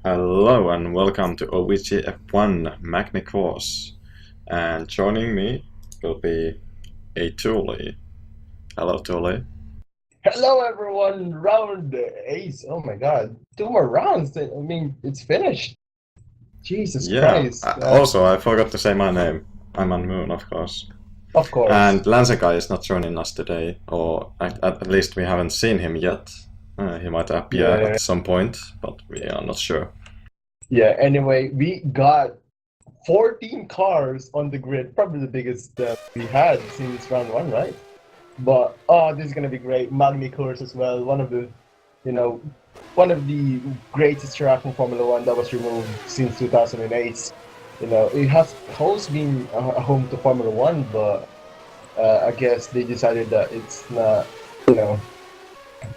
Hello and welcome to OVGF1 Magny Course. And joining me will be a Tooley. Hello, Tooley. Hello, everyone. Round ace. Oh my God. Two more rounds. I mean, it's finished. Jesus Yeah, Christ. also I forgot to say my name. I'm Unmoon, of course. Of course. And Lansekai is not joining us today, or at least we haven't seen him yet. He might appear Yeah. at some point, but we are not sure. Yeah. Anyway, we got 14 cars on the grid. Probably the biggest we had since round one, right? But this is gonna be great. Magny Cours as well. You know, one of the greatest track in Formula One that was removed since 2008. It has always been a home to Formula One, but I guess they decided that it's not, you know,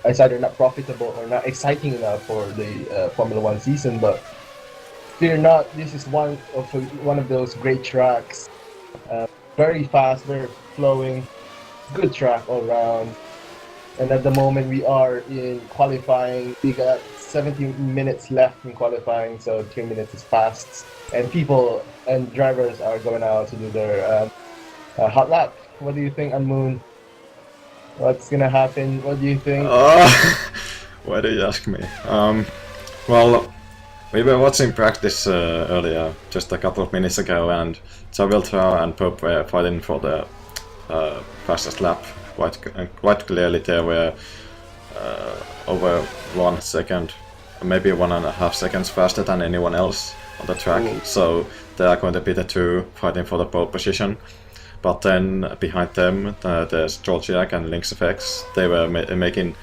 it's either not profitable or not exciting enough for the Formula One season. But fear not, this is one of those great tracks. Very fast, very flowing, good track all around. And at the moment we are in qualifying. We got 17 minutes left in qualifying, so 3 minutes is fast. And people and drivers are going out to do their hot lap. What do you think, Unmoon? What's gonna happen? What do you think? Why do you ask me? Well, we were watching practice earlier, just a couple of minutes ago, and Traviltra and Pope were fighting for the fastest lap. Quite clearly, they were over 1 second, maybe 1.5 seconds faster than anyone else on the track. Ooh. So they are going to be the two fighting for the pole position. But then behind them, there's Georgiak and Lynx FX. They were making,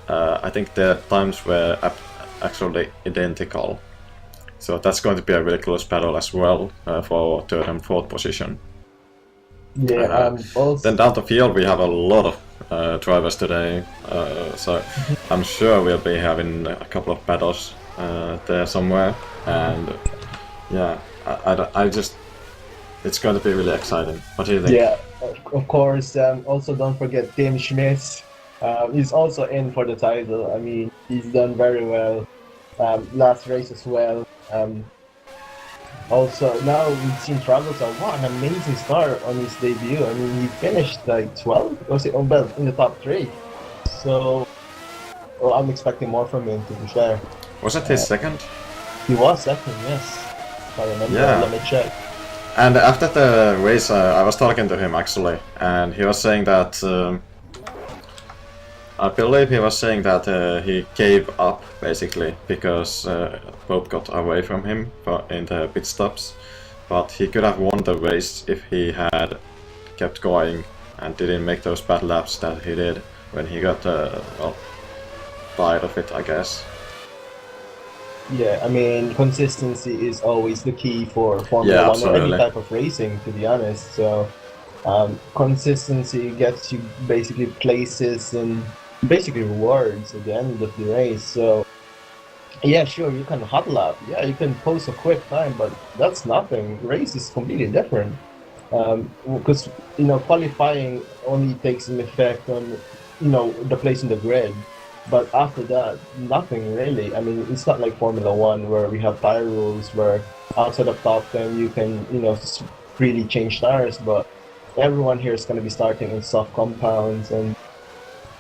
I think their times were actually identical. So that's going to be a really close battle as well for third and fourth position. Yeah, also. Then down the field we have a lot of drivers today, so I'm sure we'll be having a couple of battles there somewhere. And yeah, I just, it's going to be really exciting. What do you think? Yeah, of course. Also, don't forget Tim Schmitz. He's also in for the title. I mean, he's done very well. Last race as well. Also, now we've seen Travelers. What an amazing start on his debut. I mean, he finished like 12, was it? Oh, well, in the top three. So, well, I'm expecting more from him, to be fair. Was it his second? He was second, yes. If I remember, Yeah. let me check. And after the race, I was talking to him actually, and he was saying that I believe he was saying that he gave up basically because Pope got away from him in the pit stops, but he could have won the race if he had kept going and didn't make those bad laps that he did when he got well, tired of it, I guess. Yeah, I mean, consistency is always the key for Formula Yeah, One or any absolutely. type of racing, to be honest. So, consistency gets you basically places and basically rewards at the end of the race. So, yeah, sure, you can hot lap. Yeah, you can post a quick time, but that's nothing. Race is completely different. Because, qualifying only takes an effect on, the place in the grid. But after that, nothing really. I mean, it's not like Formula One where we have tire rules where outside of top 10 you can, freely change tires. But everyone here is going to be starting in soft compounds, and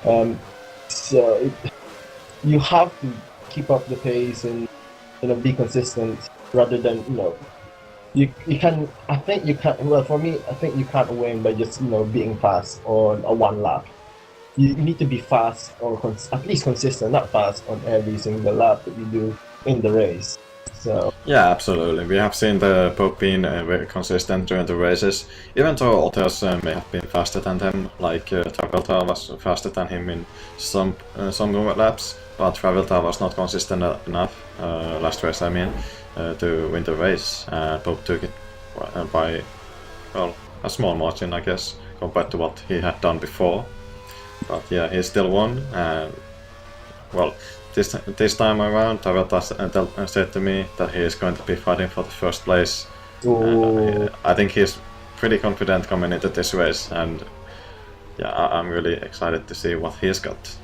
um, so you have to keep up the pace and be consistent rather than you can. I think you can. Well, for me, I think you can't win by just being fast on a one lap. You need to be fast or at least consistent, not fast on every single lap that you do in the race. So Yeah, absolutely. We have seen the Pope being very consistent during the races, even though others may have been faster than them, like Travelta was faster than him in some laps, but Travelta was not consistent enough, last race I mean, to win the race. Pope took it by, well, a small margin I guess, compared to what he had done before. But yeah, he still won, and well, this time around, Toyota said to me that he is going to be fighting for the first place. to I think he's pretty confident coming into this race, and yeah, I'm really excited to see what he's got.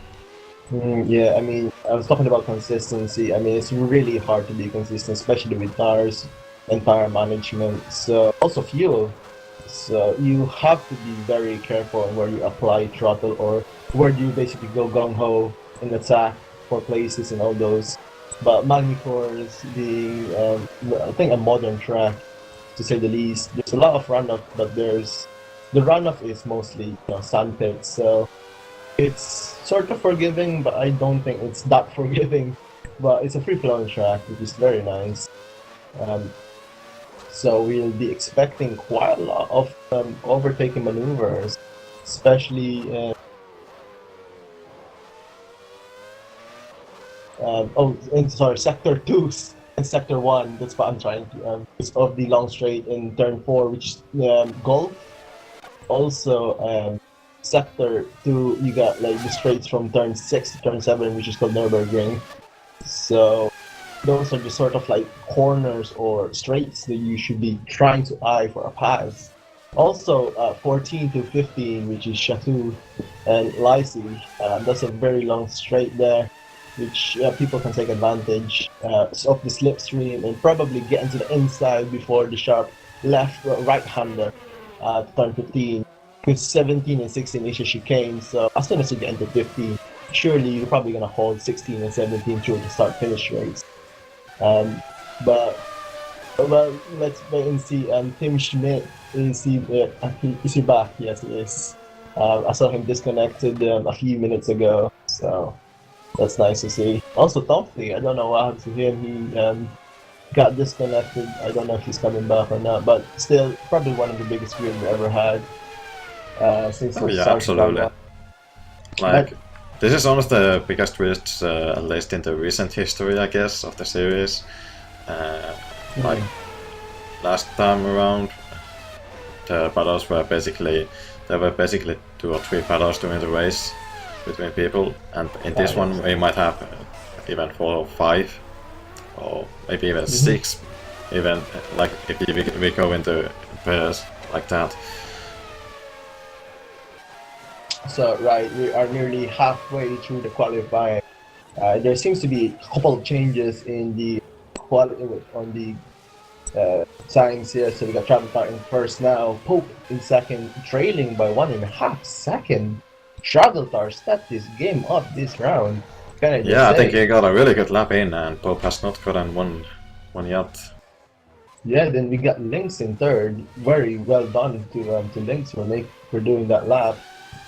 Yeah, I mean, I was talking about consistency. I mean, it's really hard to be consistent, especially with tires and tire management. So also fuel. So you have to be very careful on where you apply throttle or where do you basically go gung ho in attack for places and all those. But Magny Cours being, I think, a modern track to say the least. There's a lot of runoff, but the runoff is mostly sand pits. So it's sort of forgiving, but I don't think it's that forgiving. But it's a free-flowing track, which is very nice. Um, so we'll be expecting quite a lot of overtaking maneuvers, especially sorry, Sector 2 and Sector 1. That's what I'm trying to. It's of the long straight in Turn 4, which Golf. Also, Sector 2, you got like the straights from Turn 6 to Turn 7, which is called Nürburgring. So those are just sort of like corners or straights that you should be trying to eye for a pass. Also, 14 to 15, which is Chateau and Lycée, that's a very long straight there, which people can take advantage of the slipstream and probably get into the inside before the sharp left or right-hander to turn 15. With 17 and 16 is a chicane, so as soon as you get into 15, surely you're probably going to hold 16 and 17 through the start-finish race. But well, let's wait and see. Tim Schmidt, is he back? Yes, he is. I saw him disconnected a few minutes ago, so that's nice to see. Also, Tooley, I don't know what happened to him. He got disconnected. I don't know if he's coming back or not, but still, probably one of the biggest wins we ever had since the Yeah, start. absolutely. Like, this is almost the biggest twist, at least in the recent history, I guess, of the series. Like, last time around, the battles were basically, there were basically 2 or 3 battles during the race between people, and in this one we might have even 4 or 5, or maybe even 6, even like if we go into pairs like that. So right, we are nearly halfway through the qualifying. There seems to be a couple of changes in the quality on the signs here. So we got Travel Car in first now, Pope in second, trailing by 1.5 seconds. Travel Car stepped this game up this round. Can I just say? I think he got a really good lap in, and Pope has not gotten one yet. Yeah, then we got Lynx in third. Very well done to Lynx for doing that lap.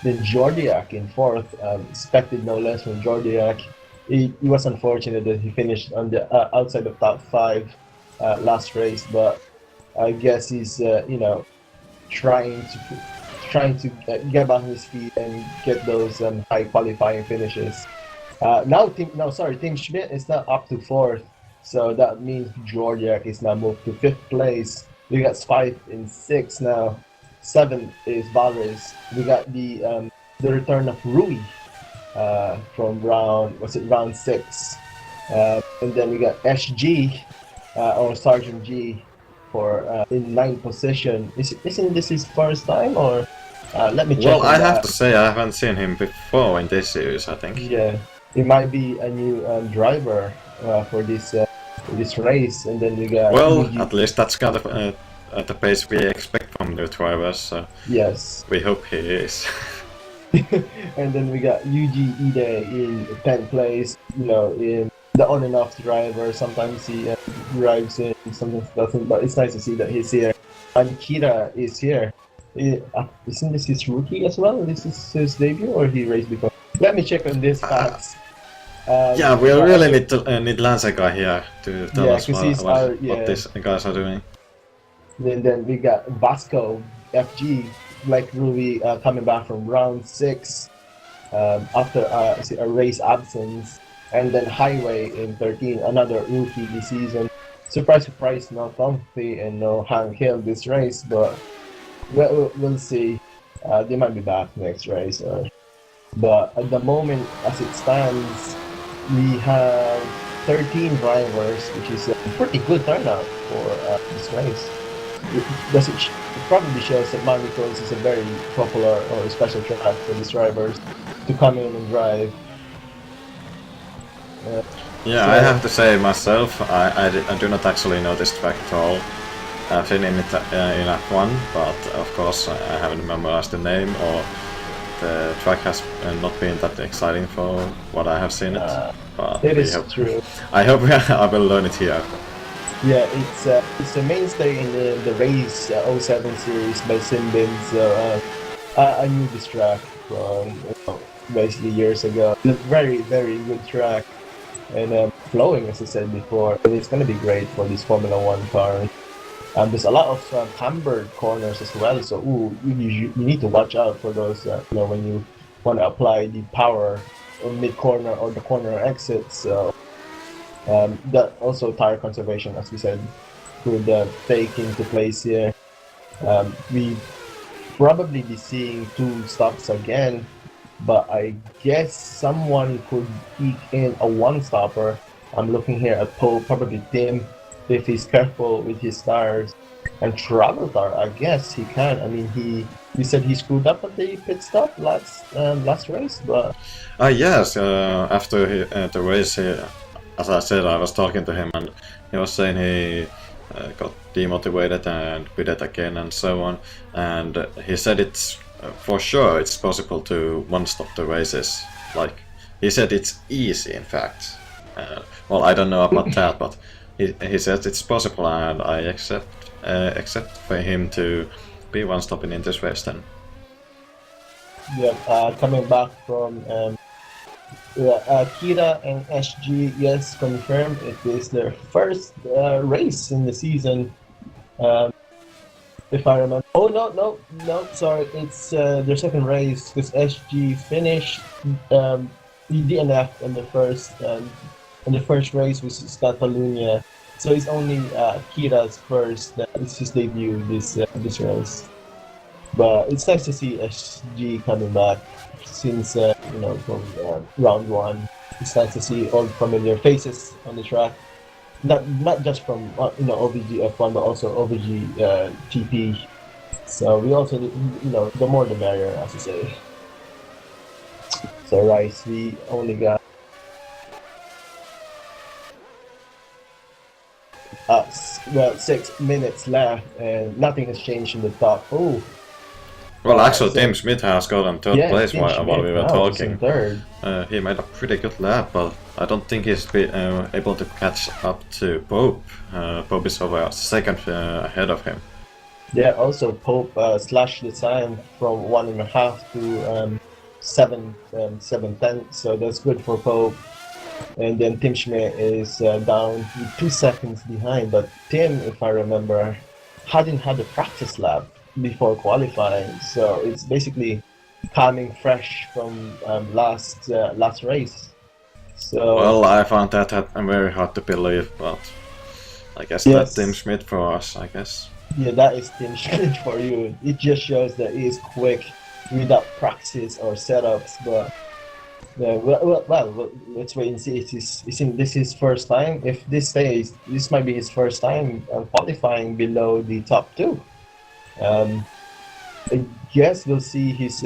Then Jordiak in fourth, expected no less from Jordiak. It was unfortunate that he finished on the outside of top 5 last race, but I guess he's trying to get back on his feet and get those high qualifying finishes. Tim Schmidt is now up to 4th, so that means Jordiak is now moved to 5th place. We got Spike in 6th now. 7th is Valris. We got the return of Rui from round 6, and then we got SG or Sergeant G for in 9th position. Isn't this his first time, or let me check? Well, I have to say I haven't seen him before in this series, I think. Yeah, it might be a new driver for this race, and then we got. Well, at least that's kind of at the pace we expect from new drivers. So yes, we hope he is. And then we got Yuji Ide in 10th place. In the on and off driver. Sometimes he drives in, sometimes doesn't. But it's nice to see that he's here. And Kira is here. Isn't this his rookie as well? This is his debut, or he raced before? Let me check on this facts. Yeah, we really need Lancer guy here to tell us what these guys are doing. Then we got Vasco FG, like Ruby, coming back from round 6 after a race absence, and then Highway in 13, another rookie this season. Surprise, surprise, no Tooley and no Hank Hill this race, but we'll see. They might be back next race. But at the moment, as it stands, we have 13 drivers, which is a pretty good turnout for this race. It probably shows that Magny Cours is a very popular or special track for these drivers to come in and drive. Yeah, So, I have to say myself, I do not actually know this track at all. I've seen it in F1, but of course I haven't memorized the name, or the track has not been that exciting for what I have seen it. But it we is hope. true. I hope I will learn it here. Yeah, it's a mainstay in the race '07 series by Simbin. So I knew this track from basically years ago. It's a very very good track and flowing, as I said before. And it's gonna be great for these Formula One cars. There's a lot of cambered corners as well, so you need to watch out for those. When you want to apply the power on mid corner or the corner exit. So that also tire conservation, as we said, could take into place here. We probably be seeing 2 stops again, but I guess someone could eke in a 1-stopper. I'm looking here at Pope, probably Tim, if he's careful with his tires. And Traveltar, I guess he can. I mean, he said he screwed up at the pit stop last race, but Yes, after the race, as I said, I was talking to him and he was saying he got demotivated and pitted again and so on. And he said it's for sure it's possible to one-stop the races. Like he said, it's easy. In fact, well, I don't know about that, but he says it's possible, and I accept for him to be one-stopping in this race then. yeah, coming back from Kira and SG, yes, confirmed. It is their first race in the season. If I remember. Oh no! Sorry, it's their second race because SG finished DNF in the first race, which is Catalunya. So it's only Kira's first. It's his debut this race. But it's nice to see SG coming back since from round one. It's nice to see old familiar faces on the track. Not just from OVGF1 but also OVG TP. So we also the more the merrier, as I say. So Rice, we only got 6 minutes left and nothing has changed in the top. Oh. Well, actually, Tim Smith has gotten third place while we were talking. Third. He made a pretty good lap, but I don't think he's able to catch up to Pope. Pope is over a second ahead of him. Yeah, also Pope slashed the time from 1.5 to 7:10, so that's good for Pope. And then Tim Schmidt is down 2 seconds behind, but Tim, if I remember, hadn't had a practice lap before qualifying, so it's basically coming fresh from last race. So well, I found that very hard to believe, but I guess yes. That's Tim Schmidt for us, I guess. Yeah, that is Tim Schmidt for you. It just shows that he is quick without practice or setups, but well, let's wait and see. This his first time? If this stays, this might be his first time qualifying below the top 2. I guess we'll see his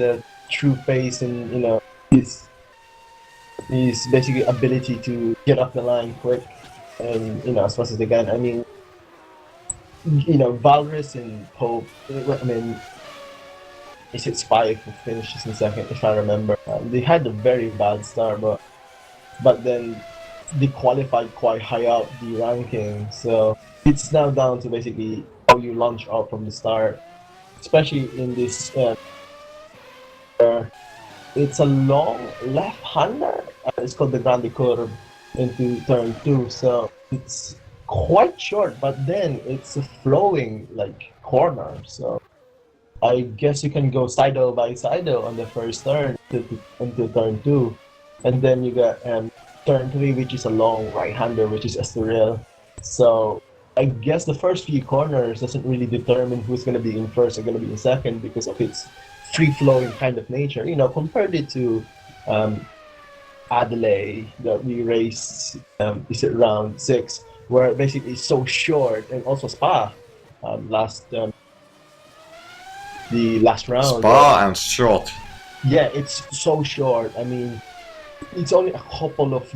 true face and his basically ability to get off the line quick and as fast as they can. I mean, Valrus and Pope. I mean, is it Spy who finishes in second, if I remember? They had a very bad start, but then they qualified quite high up the ranking. So it's now down to basically how you launch out from the start. Especially in this, it's a long left-hander. It's called the Grande Cours into turn 2, so it's quite short. But then it's a flowing corner, so I guess you can go side-o by side-o on the first turn into turn 2, and then you got turn 3, which is a long right-hander, which is Estoril. So I guess the first few corners doesn't really determine who's going to be in first or going to be in second because of its free-flowing kind of nature. Compared it to Adelaide that we raced, is it round 6, where basically it's so short, and also Spa the last round. Spa and short. Yeah, it's so short. I mean, it's only a couple of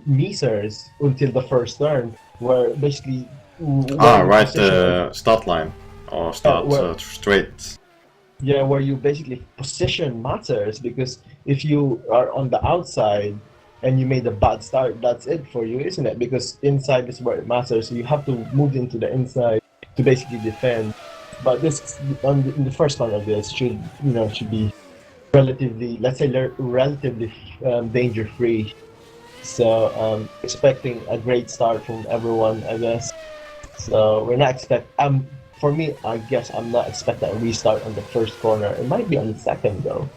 meters until the first turn, where basically. Right, the start line or start straight. Yeah, where you basically position matters, because if you are on the outside and you made a bad start, that's it for you, isn't it? Because inside is where it matters, so you have to move into the inside to basically defend. But this in the first one of this should be relatively, let's say, relatively danger free. So expecting a great start from everyone, I guess. So we're not expect. For me, I guess I'm not expecting a restart on the first corner. It might be on the second though,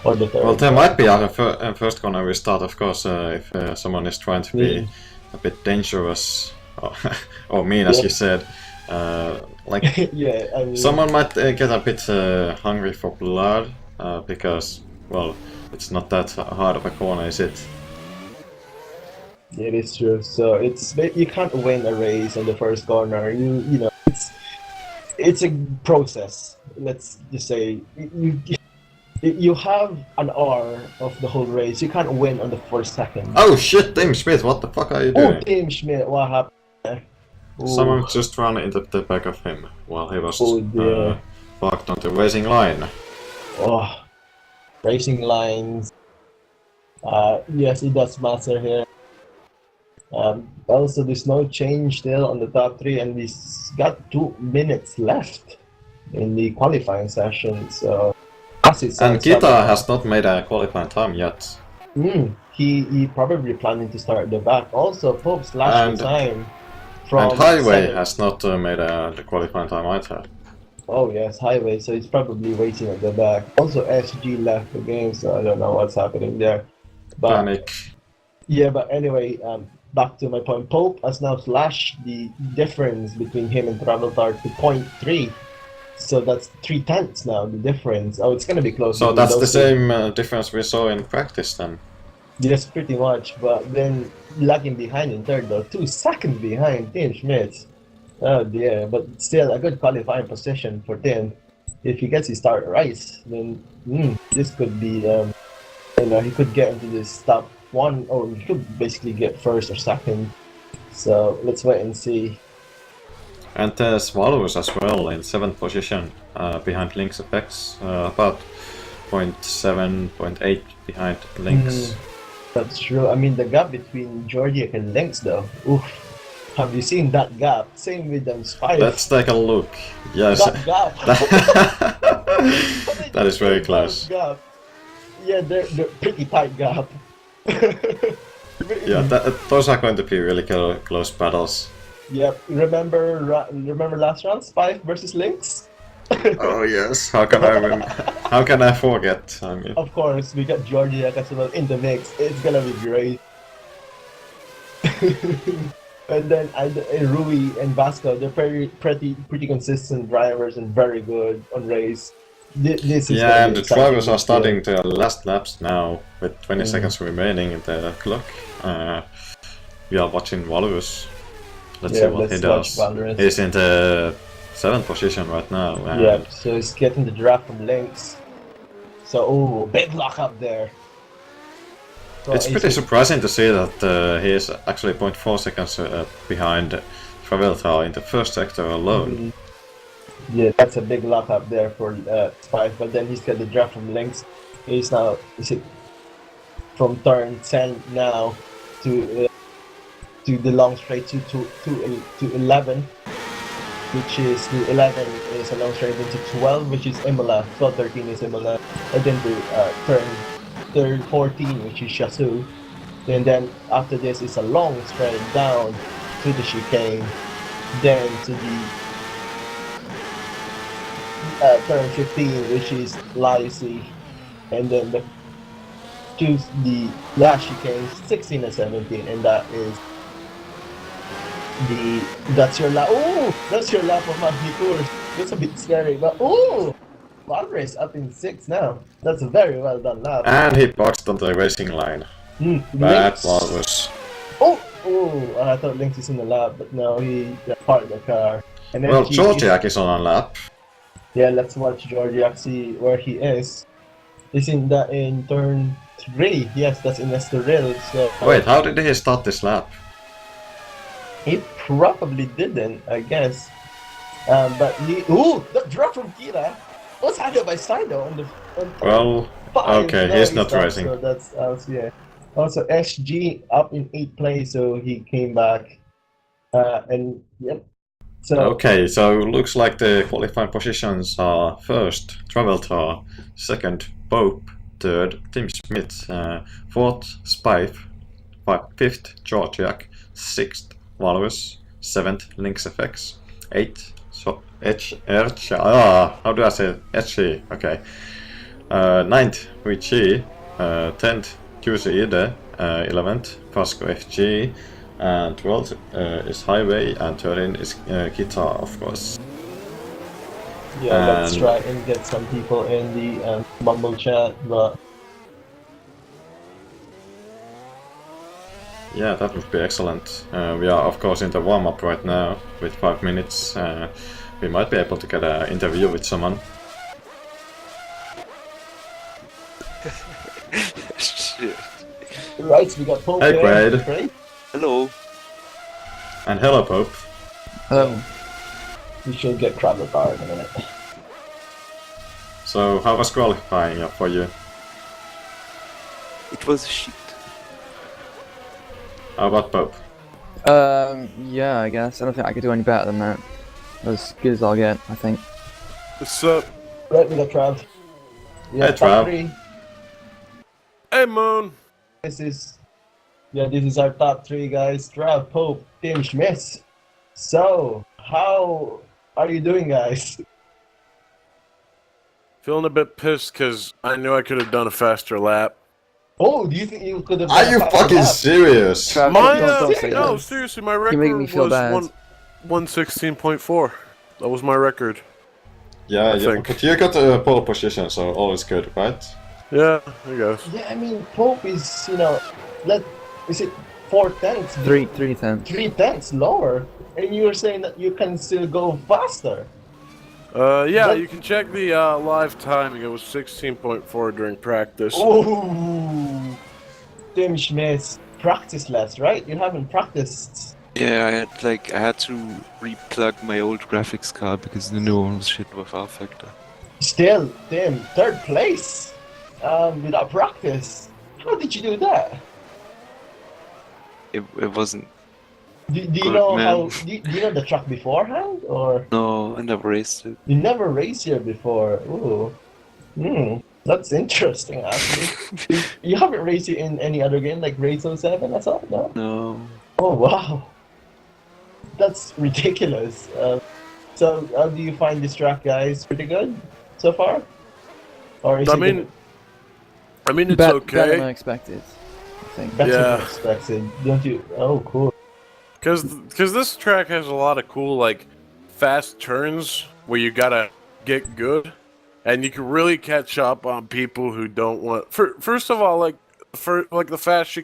or the third. Well, there might be on the first corner restart, of course, if someone is trying to be a bit dangerous or mean, as you said. Like yeah, I mean, someone might get a bit hungry for blood because, well, it's not that hard of a corner, is it? It is true. So you can't win a race on the first corner. You know it's a process. Let's just say you have an hour of the whole race. You can't win on the first second. Oh shit, Tim Schmidt, what the fuck are you doing? Oh, Tim Schmidt, what happened? Someone just ran into the back of him while he was parked on the racing line. Oh, racing lines. Yes, it does matter here. Also, there's no change still on the top three, and we've got 2 minutes left in the qualifying session. So, and Kita has not made a qualifying time yet. He probably planning to start at the back. Also, Pope's last time from and Highway has not made the qualifying time either. Oh yes, Highway. So he's probably waiting at the back. Also, SG left the game, so I don't know what's happening there. But, Panic. Yeah, but anyway, back to my point. Pope has now slashed the difference between him and Traveltar to 0.3. So that's 3/10 now, the difference. Oh, it's gonna be close. So that's the same difference we saw in practice then? Yes, pretty much. But then lagging behind in third though, 2 seconds behind Tim Schmidt. Oh dear, but still a good qualifying position for Tim. If he gets his start right, then this could be, he could get into this top 1, or he could basically get first or second. So let's wait and see. And Swallows as well in 7th position behind Link's Apex, about 0.7, 0.8 behind Link's. That's true. I mean, the gap between Georgiak and Lynx though, oof. Have you seen that gap? Same with them Spice. Let's take a look. Yes. That gap. That is very close. Gap. Yeah, they're pretty tight gap. Yeah, those are going to be really close battles. Yep. Remember last round, Spice versus Lynx? Oh yes. How can I forget? I mean, of course, we got Georgiak as well in the mix. It's gonna be great. And then Rui and Vasco, they're pretty consistent drivers and very good on race. This is and the drivers are starting their last laps now with 20 seconds remaining in the clock. We are watching Walrus. Let's see what he does. He's in the 7th position right now. Yeah, so he's getting the draft from Lynx. So, big lock up there. So it's pretty surprising to see that he is actually 0.4 seconds behind Traveltar in the first sector alone. Yeah, that's a big lock up there for Spice, but then he's got the draft from Lynx. He's now from turn 10 now to the long straight to 11, which is the 11 is a long straight into 12, which is Imola. 12-13 is Imola, and then the turn 14, which is Shasu, and then after this is a long straight down to the chicane, then to the turn 15, which is Lysi, and then to the last chicane 16 and 17, and that is that's your lap. Oh, that's your lap of Magny Cours. It's a bit scary, but Valrace up in 6 now. That's a very well done lap. And he boxed on the racing line. That was. Oh, I thought Lynx is in the lap, but no, he parked the car. And then Georgiak is on a lap. Yeah, let's watch Georgiak, see where he is. He's in turn 3. Yes, that's in Estoril. So Wait, how did he start this lap? he probably didn't, I guess. But ooh, the drop from Kira was handled by Sido on the Well, 5. okay, No, he's not stopped, racing. So that's yeah. Also, SG up in 8th place, so he came back. And yep. So Okay, so looks like the qualifying positions are first, Traveltar, second, Pope, third, Tim Smith, fourth, Spife, fifth, Georgiak, sixth, Walrus, seventh, Lynx FX, eighth, how do I say it? Edgy, okay. Ninth, VG, 10th, QC Ide, 11th, Pasco FG, and 12th is Highway, and 13th is Guitar, of course. yeah, let's try and get some people in the Mumble chat, but yeah, that would be excellent. We are, of course, in the warm-up right now with 5 minutes. We might be able to get an interview with someone. Shit. right, we got Pope Hey, there. Quaid. Great. Hello. And hello, Pope. Hello. We should get Travel Car in a minute. So, how was qualifying for you? It was shit. How about Pope? Yeah, I guess. I don't think I could do any better than that. As good as I'll get, I think. What's up? Right, we got Trav. Yeah, Hey, top Trav. 3. Hey, Moon. This is our top 3 guys. Trav, Pope, Tim Schmitz. So, how are you doing, guys? Feeling a bit pissed because I knew I could have done a faster lap. Oh, do you think you could have Are done you a faster fucking lap? serious? Trav, My, don't say no, that. seriously, my You're record making me feel was bad. 116.4. That was my record. Yeah, I think. but you got a pole position, so all is good, right? Yeah, I guess. Yeah, I mean, Pope is, is it 4 tenths? 3 tenths. 3 tenths lower, and you were saying that you can still go faster. Yeah, But- you can check the live timing. It was 16.4 during practice. Oh, Tim Schmitz, practice less, right? You haven't practiced. Yeah, I had to replug my old graphics card because the new one was shit with R Factor. Still, Tim, 3rd place, without practice. How did you do that? It wasn't. Do you Good, know man. how? Do you know the track beforehand, or No, I never raced it. you never raced here before? Ooh, that's interesting. Actually, you haven't raced it in any other game like Race 07 or something, no? No. Oh wow, that's ridiculous. So, how do you find this track, guys? Pretty good so far, or is I it mean, it's Better than I okay. expected, I think. better yeah. than expected? Don't you? Oh, cool. Because this track has a lot of cool, like, fast turns where you gotta get good. And you can really catch up on people who don't want... First of all, the fast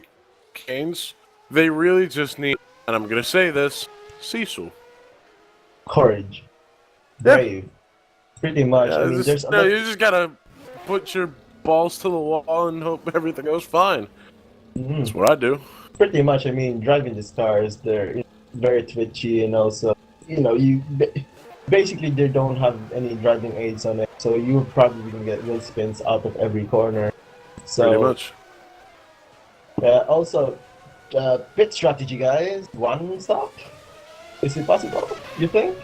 chicanes, they really just need, and I'm gonna say this, Cecil. Courage, Yeah. brave, pretty much. I mean, there's You just gotta put your balls to the wall and hope everything goes fine. Mhm. That's what I do. Pretty much. I mean, driving these cars, they're very twitchy, and also, basically they don't have any driving aids on it, so you probably can get wheel spins out of every corner. So Pretty much. Also, pit strategy, guys. 1 stop. Is it possible? You think?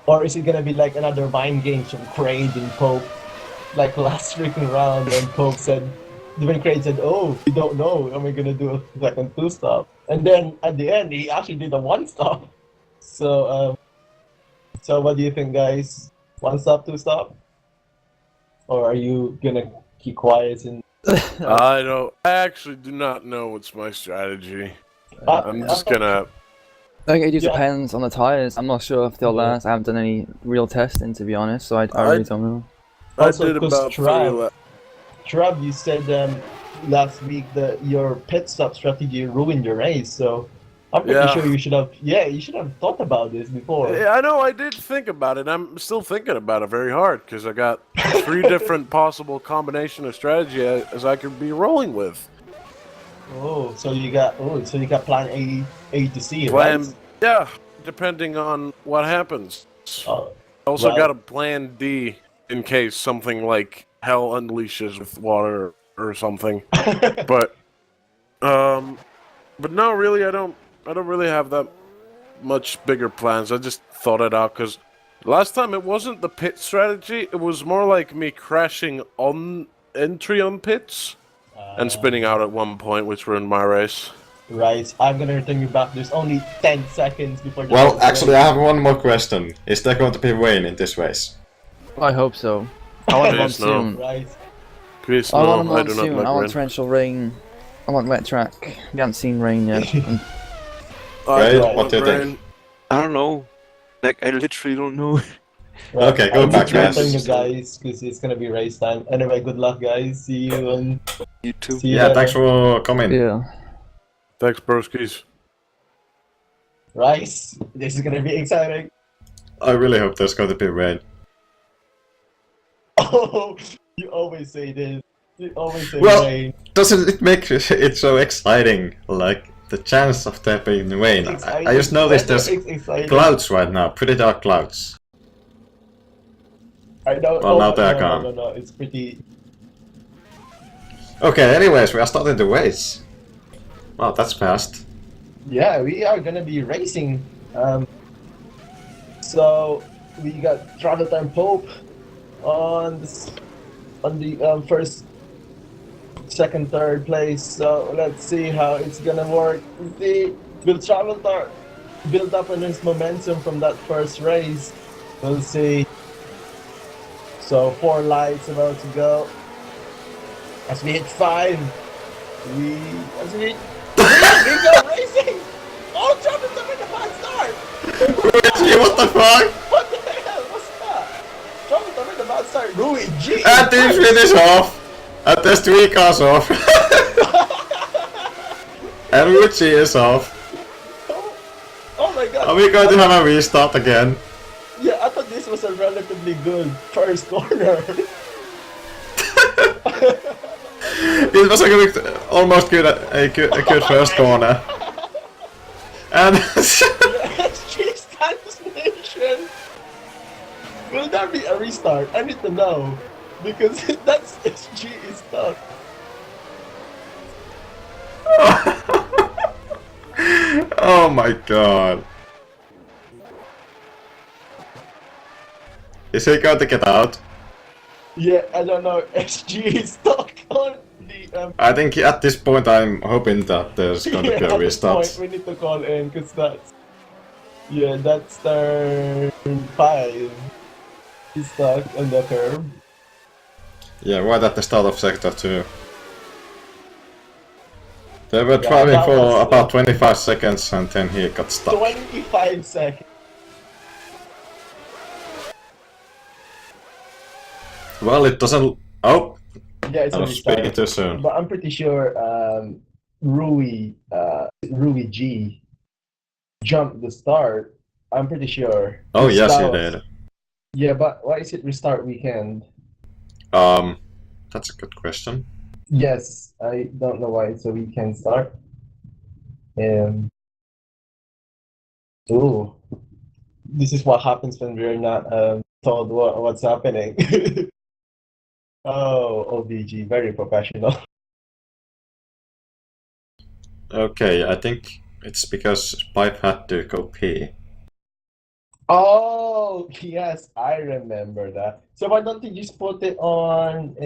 Or is it gonna be like another mind game from Craig and Pope, like last freaking round when Pope said, when Craig said, "Oh, we don't know, am I gonna do a second 2 stop?" And then at the end, he actually did a 1 stop. So, so what do you think, guys? 1 stop, 2 stop, or are you gonna keep quiet and? I actually do not know what's my strategy. I'm just gonna... I think it just Yeah. depends on the tyres. I'm not sure if they'll Yeah. last. I haven't done any real testing, to be honest, so I really don't know. Also, I did 'cause about 3 laps. Trav, you said last week that your pit stop strategy ruined your race. So, I'm pretty Yeah. sure you should have. Yeah, you should have thought about this before. Yeah, I know. I did think about it. I'm still thinking about it very hard because I got 3 different possible combination of strategy as I could be rolling with. So you got plan A to C, Plan, right? yeah, depending on what happens. Oh, I also well- got a plan D in case something like hell unleashes with water or something. But no, really, I don't really have that much bigger plans. I just thought it out because last time it wasn't the pit strategy. It was more like me crashing on entry on pits and spinning out at one point, which were in my race. Right, I'm gonna return you back. There's only 10 seconds before the Well, next actually, race. I have one more question. Is there going to be rain in this race? I hope so. I want a Please, no. monsoon. Right. Please, I want a no, I do not monsoon. like I want rain. torrential rain. I want wet track. We haven't seen rain yet. I don't What want do you think? rain. I don't know. Like, I literally don't know. Right. Okay, go I'm back, just guys. you guys, because it's gonna be race time. Anyway, good luck, guys. See you and You too. see you Yeah, later. thanks for coming. Yeah. Thanks, broskies. Rice, this is gonna be exciting. I really hope there's going to be rain. Oh, you always say this. You always say Well- rain. Doesn't it make it so exciting? Like, the chance of there being rain. I just noticed there's exciting. clouds right now, pretty dark clouds. I know. Well, now no, they're no, gone. No, it's pretty. Okay, anyways, we are starting the race. Wow, that's fast. Yeah, we are gonna be racing. So we got Travel Time Pope on the first, second, third place. So let's see how it's gonna work. Will Travel Time build up on his momentum from that first race? We'll see. So 4 lights about to go. As we hit 5, we go racing. Oh, Travel Time with a bad start. What the fuck? What the hell? What's that? Travel Time with a bad start. Rui G. And the finish off! And there's 3 cars off! And Ruchi is off. Oh my god. Are we going to have a restart again? Yeah, I thought this was a relatively good first corner. It was a good, almost good, a good first corner. And SG stagnation. Will there be a restart? I need to know. Because that's SG is stuck. oh my god. Is he going to get out? Yeah, I don't know. SG is stuck on the I think at this point I'm hoping that there's going to be at a this restart. point, we need to call in because that's turn 5. He's stuck on the curve. Yeah, right at the start of sector 2. They were Yeah, driving that for was, about 25 seconds and then he got stuck. 25 seconds. Well, it doesn't... Oh! Yeah, it's I a was speaking restart. too soon. But I'm pretty sure Rui G jumped the start. I'm pretty sure. Oh, yes, That he was- did. Yeah, but why is it restart weekend? That's a good question. Yes, I don't know why it's a weekend start. Ooh, this is what happens when we're not told what's happening. Oh, OVG, very professional. Okay, I think it's because Pipe had to go pee. Oh, yes, I remember that. So why don't you just put it on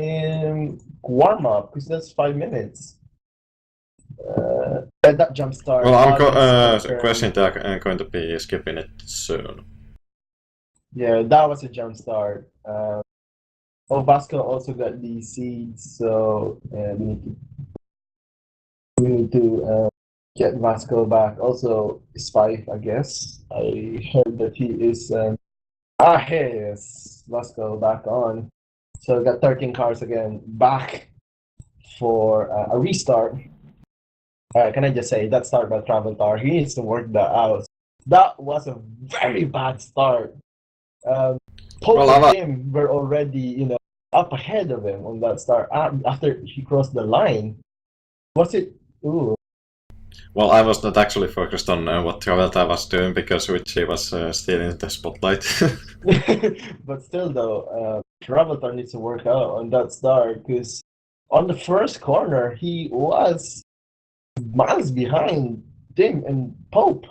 warm up? Because that's 5 minutes. And that jump start. Well, I'm confirmed. questioning that I'm going to be skipping it soon. Yeah, that was a jump start. Vasco also got these seeds, so we need to get Vasco back. Also, Spike, I guess. I heard that he is. Here he is. Vasco back on. So we got 13 cars again back for a restart. can I just say that start by Travel Tar? He needs to work that out. That was a very bad start. Pope Well, and Tim were already, up ahead of him on that start after he crossed the line. Was it? Ooh. Well, I was not actually focused on what Travelta was doing because Richie was still in the spotlight. But still, though, Traveltar needs to work out on that start because on the first corner he was miles behind Tim and Pope.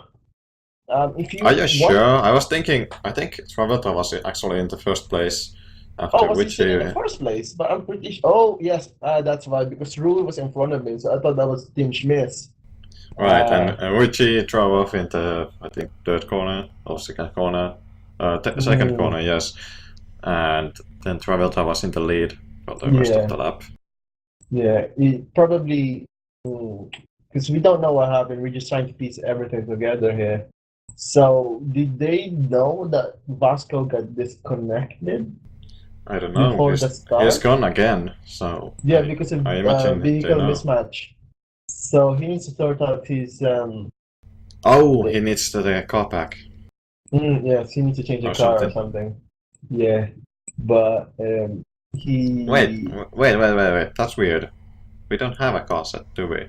If you Are you want... sure? I think Travelta was actually in the first place after Oh, was he still in Richie. the first place? But I'm pretty sure. Oh, yes, that's why because Rule was in front of me, so I thought that was Tim Schmitz. Right, and Richie drove off in the, I think, third corner or second corner. Second corner, yes. And then Travelta was in the lead for the rest of the lap. Yeah, it probably because we don't know what happened. We're just trying to piece everything together here. So, did they know that Vasco got disconnected? I don't know. Before the start? He's gone again, so Yeah, because of I imagine they vehicle know. mismatch. So he needs to sort out his Oh, he needs the car back. yes, he needs to change the Or car or something. something. Yeah, but he. Wait. That's weird. We don't have a car set, do we?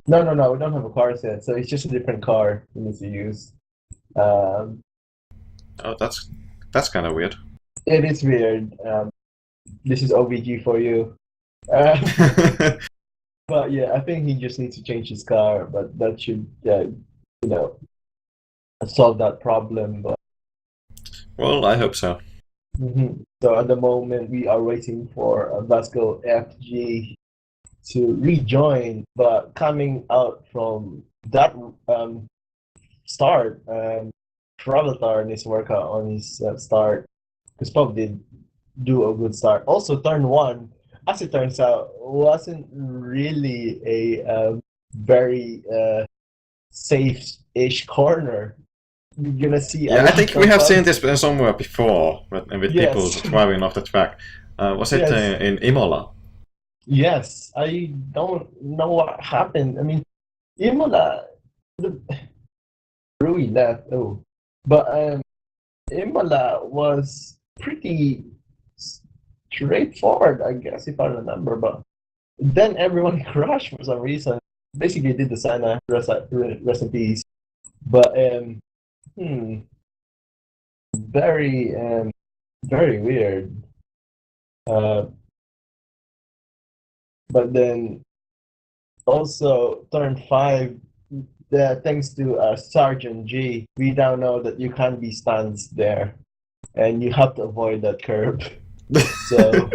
No, we don't have a car set, so it's just a different car he needs to use. Oh, that's kind of weird. It is weird. This is OVG for you. But yeah, I think he just needs to change his car, but that should, solve that problem. But Well, I hope so. So at the moment, we are waiting for Vasco FG to rejoin, but coming out from that start, Traveltar needs to work out on his start because Pop did do a good start. Also, turn one, as it turns out, wasn't really a very safe-ish corner. You're gonna see. Yeah, I think we have seen this somewhere before with people Yes. driving off the track. Was it Yes. in Imola? Yes, I don't know what happened. I mean, Imola, Rui left. Oh, but Imola was pretty straightforward, I guess, if I remember. But then everyone crashed for some reason. Basically, did the Sana rest in peace. But very very weird. But then also turn 5, thanks to Sergeant G, we now know that you can't be stance there, and you have to avoid that curve. So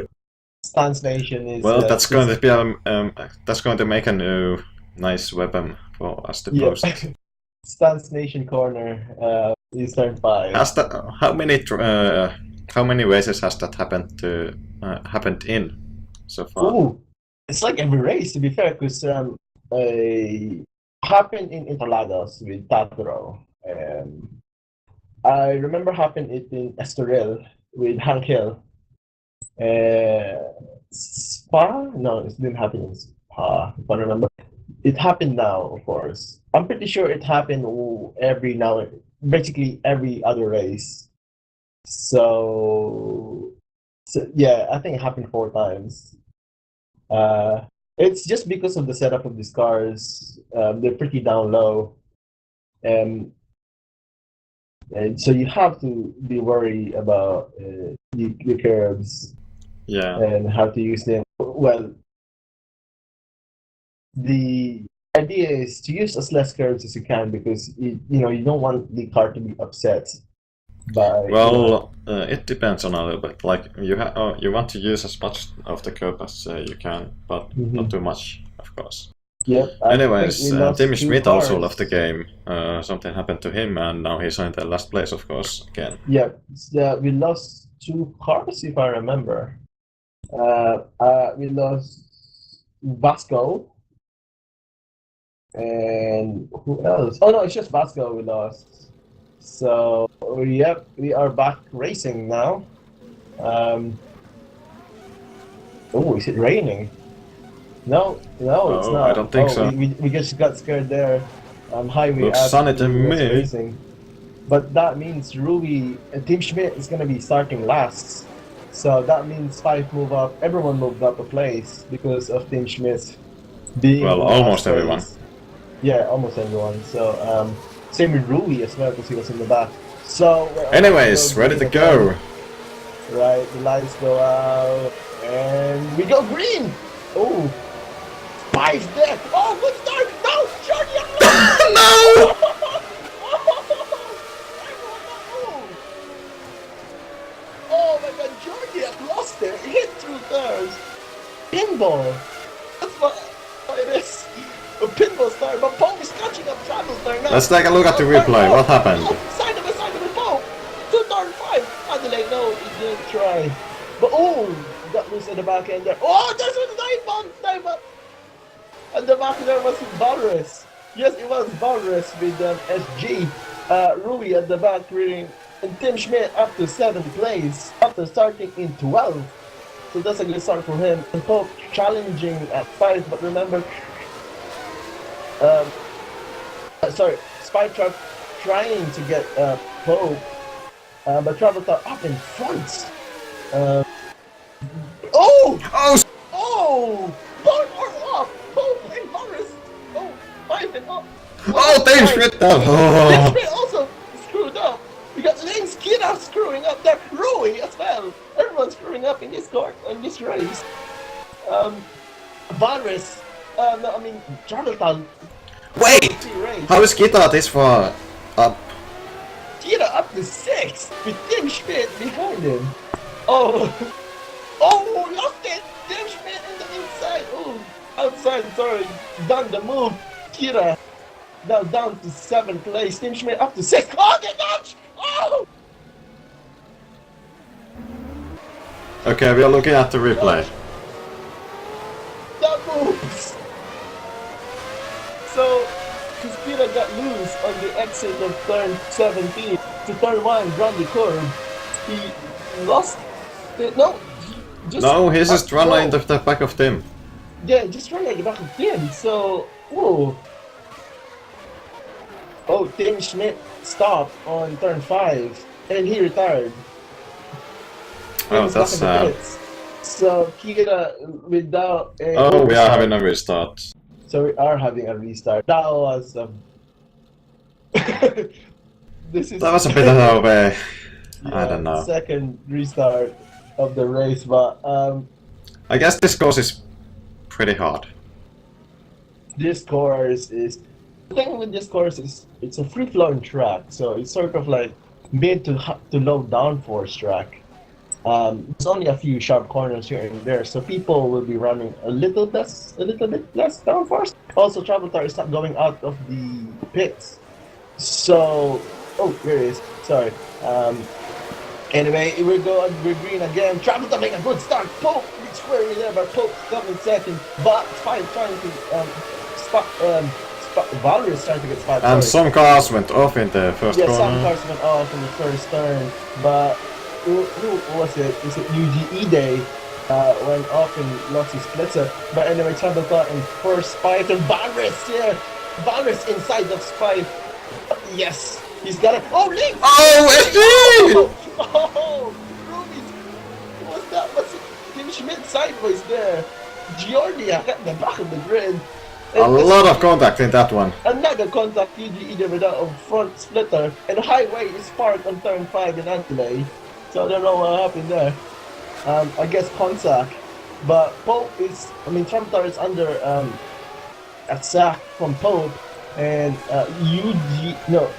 stance nation is Well, that's going to be that's going to make a new nice weapon for us to post. Stance nation corner is turn 5. Has that how many races has that happened in so far? Ooh, it's like every race, to be fair, because happened in Interlagos with Tatro. I remember happened it in Estoril with Hank Hill. Spa? No, it didn't happen in Spa, if I remember. It happened now, of course. I'm pretty sure it happened basically every other race. So yeah, I think it happened 4 times. It's just because of the setup of these cars. They're pretty down low, and so you have to be worried about the curves. Yeah. And how to use them. Well, the idea is to use as less curves as you can because you don't want the car to be upset. It depends on a little bit. Like you want to use as much of the curve as you can, but not too much, of course. Yep. Anyways, Tim Schmidt also left the game. Something happened to him, and now he's in the last place, of course, again. Yep. We lost 2 cars, if I remember. We lost Vasco. And who else? Oh no, it's just Vasco we lost. So yep, we are back racing now. Oh, is it raining? No, it's Oh, not. I don't think so. We just got scared there. Highway Looks as sunny to Rui was me. racing. But that means Rui, Team Schmidt is gonna be starting last. So that means 5 move up. Everyone moved up a place because of Team Schmidt being Well, in the almost last everyone. place. Yeah, almost everyone. So same with Rui as well because he was in the back. So we're Anyways, ready to go. Right, the lights go out and we go green. Oh, 5 there. Oh, good start. No, Jordy. No! Oh my God, Jordy lost it. He hit through thirds. Pinball. That's what it is. A pinball start, but Pope is catching up Travel's there now. Let's take a look at the replay. What happened? Side of a Pope. 2-5. Adelaide, no, he didn't try. But oh, got loose at the back end there. Oh, there's a dive bomb. At the back there was Valrus. Yes, it was Valrus with SG. Rui at the back reading. And Tim Schmidt up to 7th place after starting in 12th. So that's a good start for him. And Pope challenging at 5, but remember, Spy Truck trying to get Pope, but Travel Thought up in front. Both are off. Pope and Boris. Oh, 5 and up. Oh, Team Schmidt! Team Oh. Schmidt also screwed up. We got Lynx Kira screwing up there. Rui as well. Everyone's screwing up in this court, in this race. Valrus. No, I mean, Jonathan. Wait! How is Kita this far up? Kira up to 6 with Tim Schmidt behind him. Oh, lost it. Tim Schmidt in the inside. Oh, outside, sorry. Done the move. Kira now down to 7th place. Tim Schmidt up to 6th. Oh, the dodge! Oh! Okay, we are looking at the replay. That moves! So, Kira got loose on the exit of turn 17 to turn 1, Magny Cours. He lost it. No, He's just running into the back of Tim. Yeah, just running at the back of Tim. So, oh, Tim Schmidt stopped on turn 5 and he retired. Oh, that's sad. So Kira without a Oh, we are having a restart. So we are having a restart. That was That was a bit of a... I don't know. Second restart of the race, but I guess this course is pretty hard. this course is... The thing with this course is it's a free-flowing track, so it's sort of like mid to low downforce track. There's only a few sharp corners here and there, so people will be running a little bit less downforce. Also, Travel Tar is not going out of the pits, so here it is. Sorry. Anyway, we're green again. Travel Tar make a good start. Pope squarely there, but Pope coming second. But trying to spot Valrus trying to get spotted. And some cars went off in the first corner. Yeah, some cars went off in the first turn, but who was it? Is it UGE Day? Went off and lost his splitter. But anyway, Travel Thought in first Spike and Valrus, yeah! Valrus inside of Spike. Yes! He's got it. Oh, Link! Oh, SG! Oh! Ruby's... What's that? What's it? Tim Schmidt sideways there. Giordia at the back of the grid. A lot of contact in that one. Another contact UGE without a front splitter. And the highway is parked on turn 5 in Antilles. So I don't know what happened there. I guess contact. But Pope is, Trumtar is under a sack from Pope. And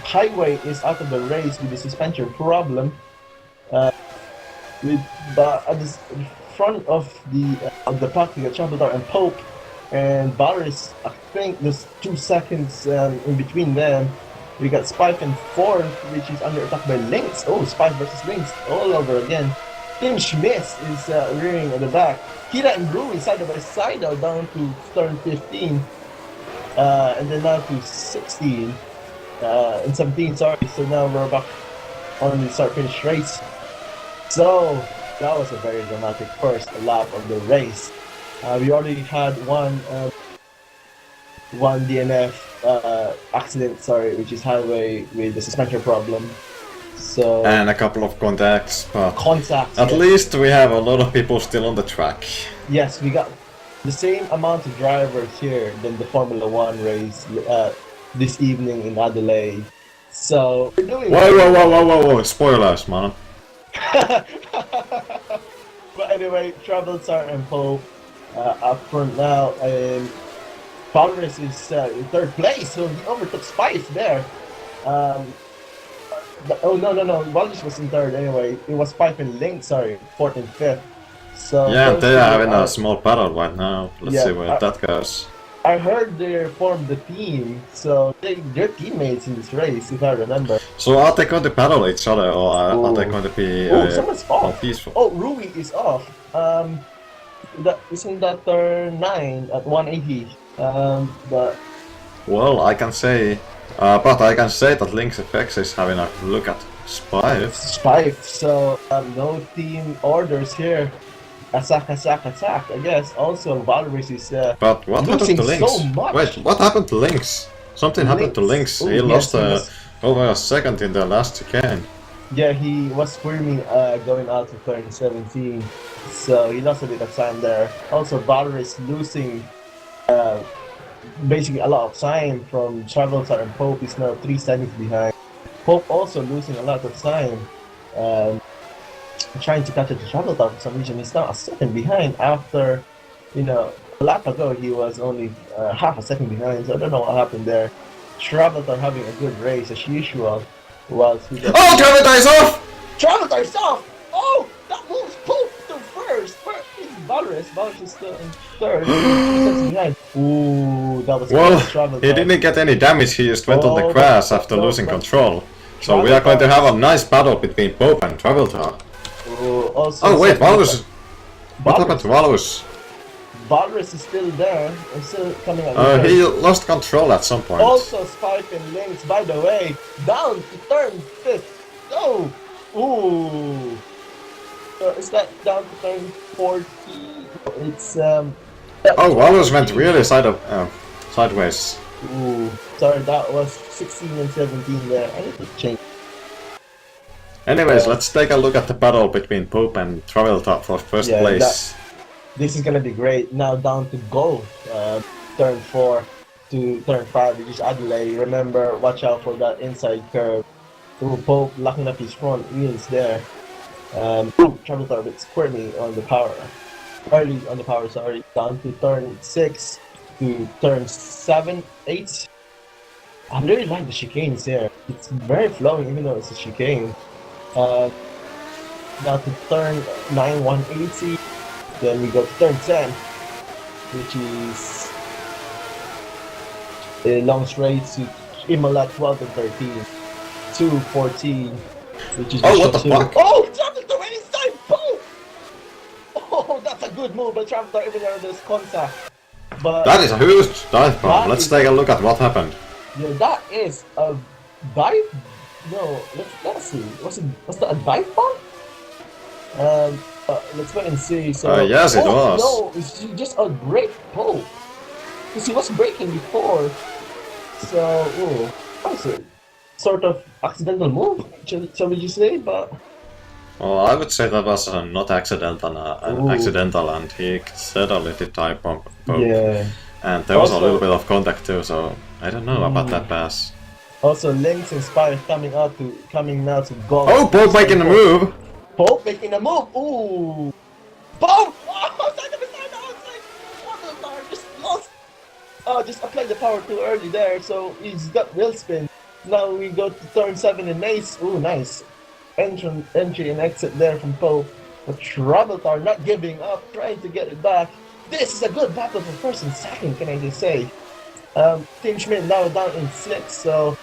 Highway is out of the race with the suspension problem. But at the front of the pack, we got Trumtar and Pope. And Valrus, I think there's 2 seconds in between them. We got Spike in 4th, which is under attack by Lynx. Oh, Spike versus Lynx all over again. Tim Schmidt is rearing at the back. Kira and Rui side by side now down to turn 15. And then now to 16. And 17, sorry. So now we're back on the start-finish race. So, that was a very dramatic first lap of the race. We already had one DNF accident, sorry, which is highway with the suspension problem. So And a couple of contacts, but contacts. at Yes. least we have a lot of people still on the track. Yes, we got the same amount of drivers here than the Formula One race this evening in Adelaide. So we're doing. Whoa! Spoilers, man. But anyway, Travelstar and Pope up front now. Palmares is in third place, so he overtook Spice there. Oh no! Wallis was in third anyway. It was Spice and Link, sorry, fourth and fifth. So Yeah, those they two are having a small battle right now. Let's Yeah, see where that goes. I heard they formed the team, so they're teammates in this race, if I remember. So are they going to battle each other, or are they going to be Someone's more off. peaceful? Oh, Rui is off. Isn't that turn 9 at 180? But Well, I can say, but I can say that Link's FX is having a look at Spy. Spike, so no team orders here. Attack, I guess. Also, Valorous is But what happened losing to Lynx? so much. Wait, what happened to Lynx? Something happened to Lynx. Ooh, He yes, lost he was- over a second in the last chicane. Yeah, he was squirming going out to turn 17, so he lost a bit of time there. Also, Valorous losing basically a lot of time from Travelstar, and Pope is now 3 seconds behind. Pope also losing a lot of time, trying to catch up to Travelstar for some reason. He's now a second behind after, a lap ago he was only half a second behind, so I don't know what happened there. Travelstar having a good race as usual, whilst he gets... Oh, Travelstar is off! Travelstar is off! Oh, that moves Pope to first! First is Valorous. Valorous is still in third. 3 seconds behind. Ooh, that was Well, close, Travelstar. he didn't get any damage, he just went on the Oh, grass but- after no, losing but- control. So we are going to have a nice battle between Pope and Travelstar. Ooh, also Oh wait, second- Valorous! What happened to Valorous? Valorous is still there. And still coming out. He lost control at some point. Also, Spike and Lynx, by the way, down to turn 5th. Oh! Ooh! Is that down to turn 40? It's, Oh, Valorous went really sideways. Ooh, sorry, that was 16 and 17 there. I need to change. Anyways, let's take a look at the battle between Pope and Travelstar for first Yeah, place. This is gonna be great. Now down to goal. Turn 4 to turn 5, which is Adelaide. Remember, watch out for that inside curve. Ooh, Pope locking up his front wheels there. Travelstar a bit squirmy on the power. Early on the power, sorry. Down to turn 6 to turn 7, 8. I really like the chicanes here. It's very flowing, even though it's a chicane. Now to turn 9, 180. Then we go to turn 10, which is a long straight to Imola 12 and 13. 2, 14, which is Oh, just what the a 2. fuck? Oh, Travelstar went inside! Boom! Oh, that's a good move by Travelstar, even though there's contact. But That is a huge dive bomb. That Let's is- take a look at what happened. yeah, that is a dive. No, let's see. Was that a dive bomb? Let's wait and see. So Yes, it was. No, it's just a brake pull. Because he was braking before. So, that was a sort of accidental move, shall we just say? But Well, I would say that was not accidental, Ooh. accidental, and he certainly did dive bomb Pope. yeah. And there was a Also- little bit of contact too, so I don't know about that pass. Also, Lynx and Spire coming now to goal. Oh, Pope making a move! Pope making a move. Ooh. Pope! Oh, side of his side outside. Travelstar just lost. Oh, just applied the power too early there, so he's got wheel spin. Now we go to turn 7 and Ace. Ooh, nice. Entry and exit there from Pope. But Travelstar not giving up, trying to get it back. This is a good battle for first and second, can I just say. Team Schmidt now down in 6, so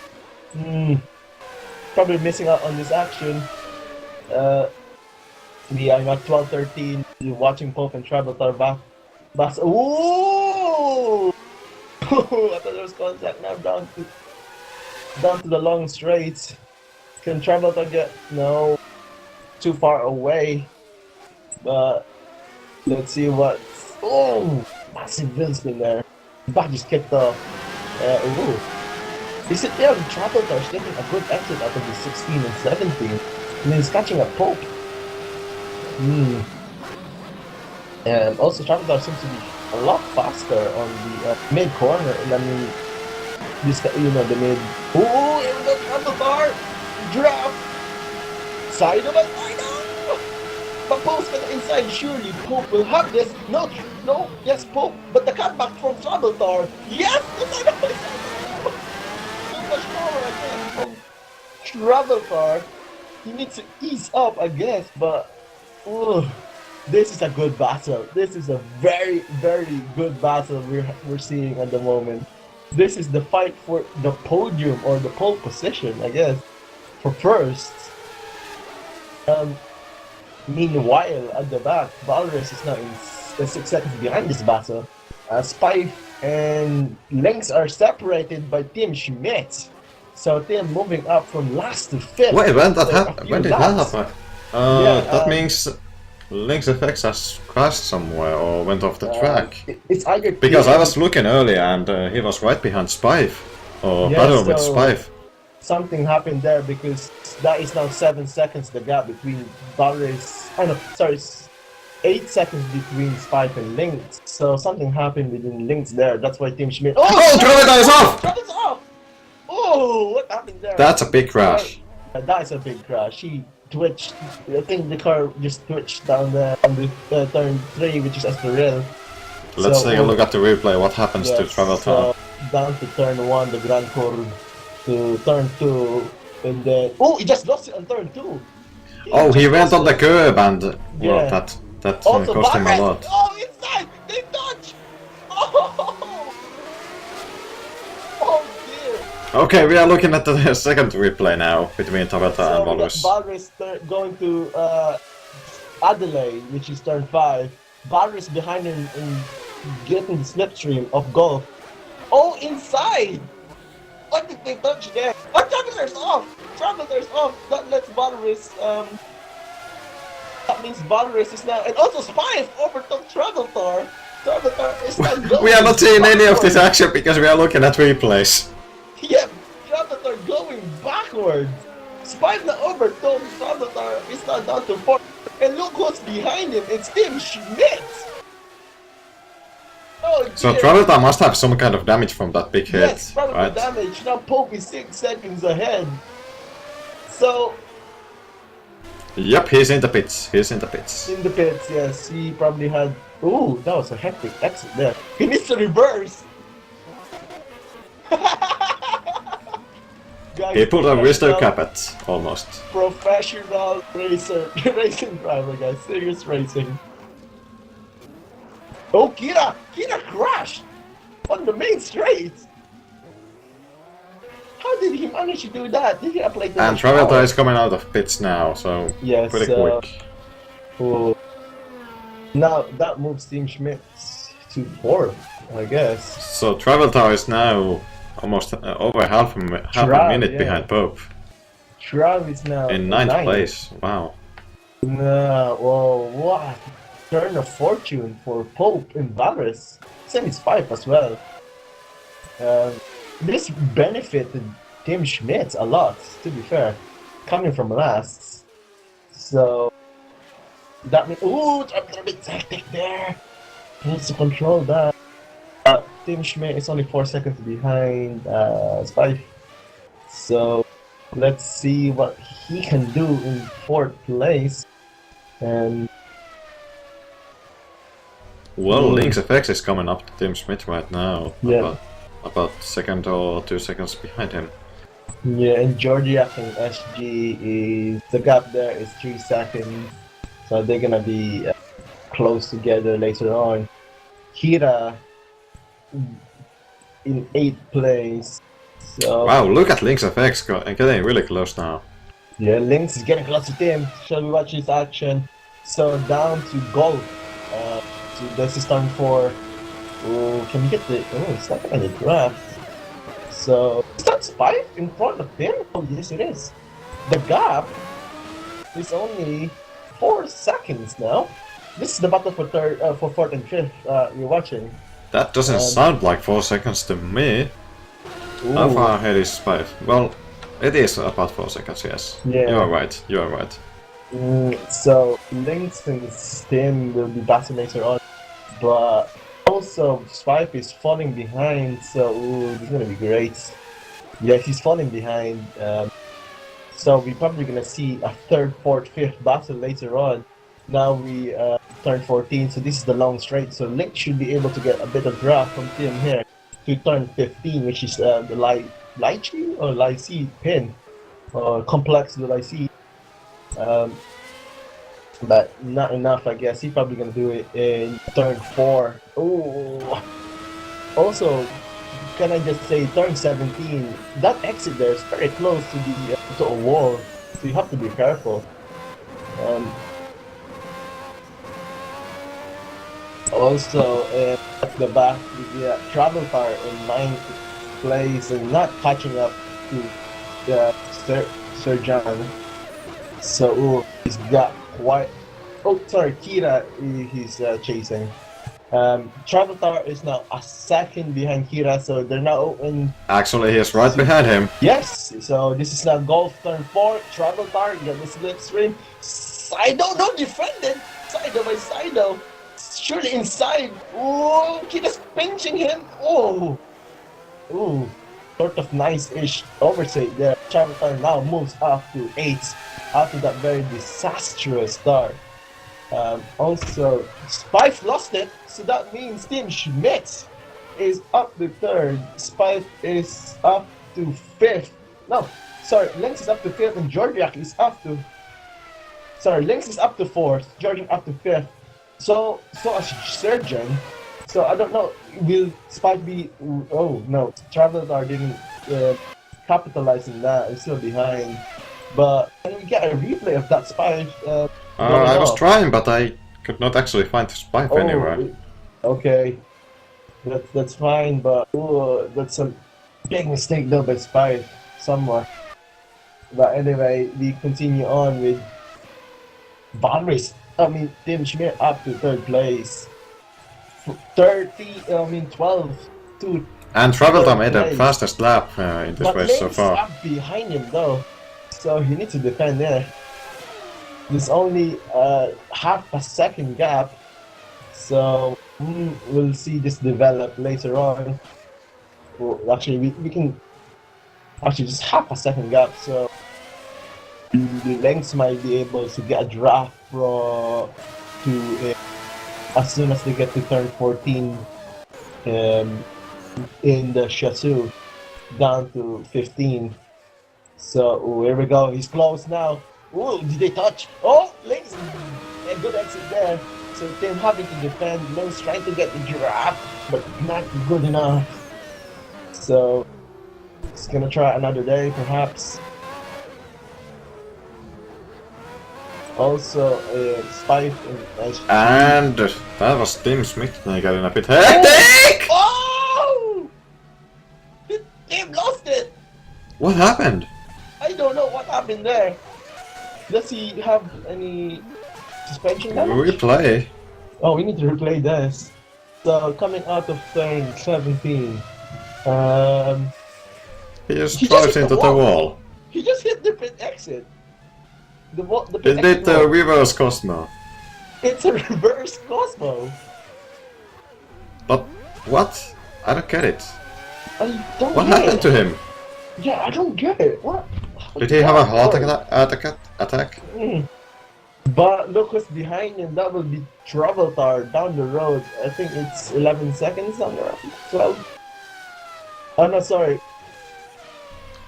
probably missing out on this action. We are at 12-13. You're watching Pope and Travelstar back. Ooh! I thought there was contact. Now down to the long straight. Can Travelstar get no too far away? But let's see what Oh, massive wheel spin there. Back just kicked off. Ooh. Is it there? Traveldar's getting a good exit out of the 16 and 17. And he's catching a Pope. And also Traveldar seems to be a lot faster on the mid corner. I mean, this guy, you know, the mid. Oh, here we go, Traveldar! Drop! Side of it, I know! But Pope's gonna inside, surely Pope will have this. No, no, yes, Pope, but the cutback from Traveldar. Yes! So much power again from Traveldar. He needs to ease up, I guess, but this is a good battle. This is a very, very good battle we're seeing at the moment. This is the fight for the podium or the pole position, I guess, for first. Meanwhile, at the back, Valorous is now in 6 seconds behind this battle. Spife and Lynx are separated by Team Schmidt. So Team moving up from last to fifth. Wait, when did that happen? That means Lynx FX has crashed somewhere or went off the track. It's either because I was looking earlier and he was right behind Spife. Or battle with Spife. Something happened there because that is now 7 seconds the gap between Valorous. Oh no, sorry, 8 seconds between Spife and Lynx. So something happened within Lynx there. That's why Team Schmidt. Oh, Traveldar is off! Traveldar off! Oh, what happened there? That's a big crash. That is a big crash. He twitched. I think the car just twitched down there on the turn 3, which is Estoril. Let's take a look at the replay. What happens to Traveldar? So down to turn 1, the Grand Cours, to turn 2, and then he just lost it on turn 2. He went on the curb and well, that also, cost him a lot. Oh, inside! They touch! Oh dear! Okay, we are looking at the second replay now between Traveldar and Valorous. Valorous going to Adelaide, which is turn 5. Valorous behind him in getting the slipstream of Golf. Oh, inside! What did they touch there? Oh, Traveler's off! Traveler's off! That lets Valorous, that means Valorous is now, and also Spife overtook Traveldar. Traveldar is now going. We are not seeing any of this action because we are looking at replays. Yeah, Traveldar going backwards. Spife now overtook Traveldar is now down to 4. And look what's behind him, it's Team Schmidt! Oh, so Traveldar must have some kind of damage from that big hit, yes, probably right? damage. Now Pope is 6 seconds ahead. So... Yep, he's in the pits. He's in the pits. In the pits, yes. He probably had... Ooh, that was a hectic exit there. He needs to reverse! Guys, he pulled a Risto Capet, almost. Professional racer, racing driver, guys. Serious racing. Oh, Kira! Kira crashed! On the main straight! How did he manage to do that? Did he apply the And Traveldar is coming out of pits now, so yes, pretty quick. Now that moves Team Schmidt to 4th, I guess. So Traveldar is now almost over half a minute behind Pope. Trav is now in 9th place. Wow. No, well, what? Turn of fortune for Pope in Valorous. Same is 5 as well. This benefited Team Schmidt a lot, to be fair, coming from last. So that means a bit tactic there. He needs to control that. Team Schmidt is only 4 seconds behind Spife. So let's see what he can do in 4th place. And well, Lynx FX is coming up to Team Schmidt right now. Yeah. About second or 2 seconds behind him. Yeah, and Georgia and SG is the gap there is 3 seconds, so they're gonna be close together later on. Kira in 8th place. So wow, look at Lynx FX getting really close now. yeah, Lynx is getting close to him. Shall we watch this action? So down to Golf. So this is turn 4. Oh, can we get the... Oh, it's not gonna get grabbed. So, is that Spife in front of him? Oh, yes it is. The gap is only 4 seconds now. This is the battle for for fourth and fifth. You're watching. That doesn't sound like 4 seconds to me. How far ahead is Spife? Well, it is about 4 seconds, yes. Yeah. You are right, you are right. So Lynx and Stim will be battling later on, but also Spife is falling behind. So this is gonna be great. Yeah, he's falling behind. So we're probably gonna see a third, fourth, fifth battle later on. Now we turn 14, so this is the long straight. So Link should be able to get a bit of draft from Tim here to turn 15, which is the Lychee or Lychee pin, or complex to the Lychee. But not enough, I guess. He's probably gonna do it in turn 4. Oh, also, can I just say, turn 17, that exit there is very close to the to a wall, so you have to be careful. Also, at the back, the travel car in 9th place and not catching up to Sir John. So he's got quite. Oh, sorry, Kira. He's chasing. Travel Tower is now a second behind Kira, so they're now in. Actually, he's right behind him. Yes, so this is now Golf turn 4. Travel Tower, you got the slipstream. Sido, no defended. Sido by Sido. Surely inside. Oh, Kira's pinching him. Oh, sort of nice-ish oversight there. Travel Tower now moves up to 8 after that very disastrous start. Also, Spife lost it, so that means Team Schmidt is up to 3rd. Spife is up to 5th. No, sorry, Lynx is up to 5th and Georgiak is up to. Sorry, Lynx is up to 4th, Georgiak up to 5th. So a Surgeon. So I don't know, will Spife be. Oh no, Traveler didn't capitalize on that, it's still behind. But can we get a replay of that Spife? I was trying, but I could not actually find Spife anywhere. Okay, that's fine, but that's a big mistake though by Spife somewhere. But anyway, we continue on with Tim Schmidt up to 3rd place. 12 to. And Travelta made the fastest lap in this race so far. Up behind him though, so he needs to defend there. There's only half a second gap, so we'll see this develop later on. Well, actually, we can just half a second gap, so the Lynx might be able to get a draft as soon as they get to turn 14 in the Chateau down to 15. So here we go. He's close now. Oh, did they touch? Oh, Lynx, a good exit there. So Tim having to defend. Lynx trying to get the draft, but not good enough. So he's gonna try another day, perhaps. Also, Spife and that was Tim Smith getting a bit hectic! Oh! Tim lost it! What happened? I don't know what happened there. Does he have any suspension damage? Replay. Oh, we need to replay this. So, coming out of turn 17, he just drives into the wall. He just hit the pit exit. The He did the reverse Cosmo. It's a reverse Cosmo. But what? I don't get it. What get happened to him? Yeah, I don't get it. What? Did he have a heart attack? But look what's behind him. That will be Traveltar down the road. I think it's 11 seconds down the road. 12. Oh no, sorry.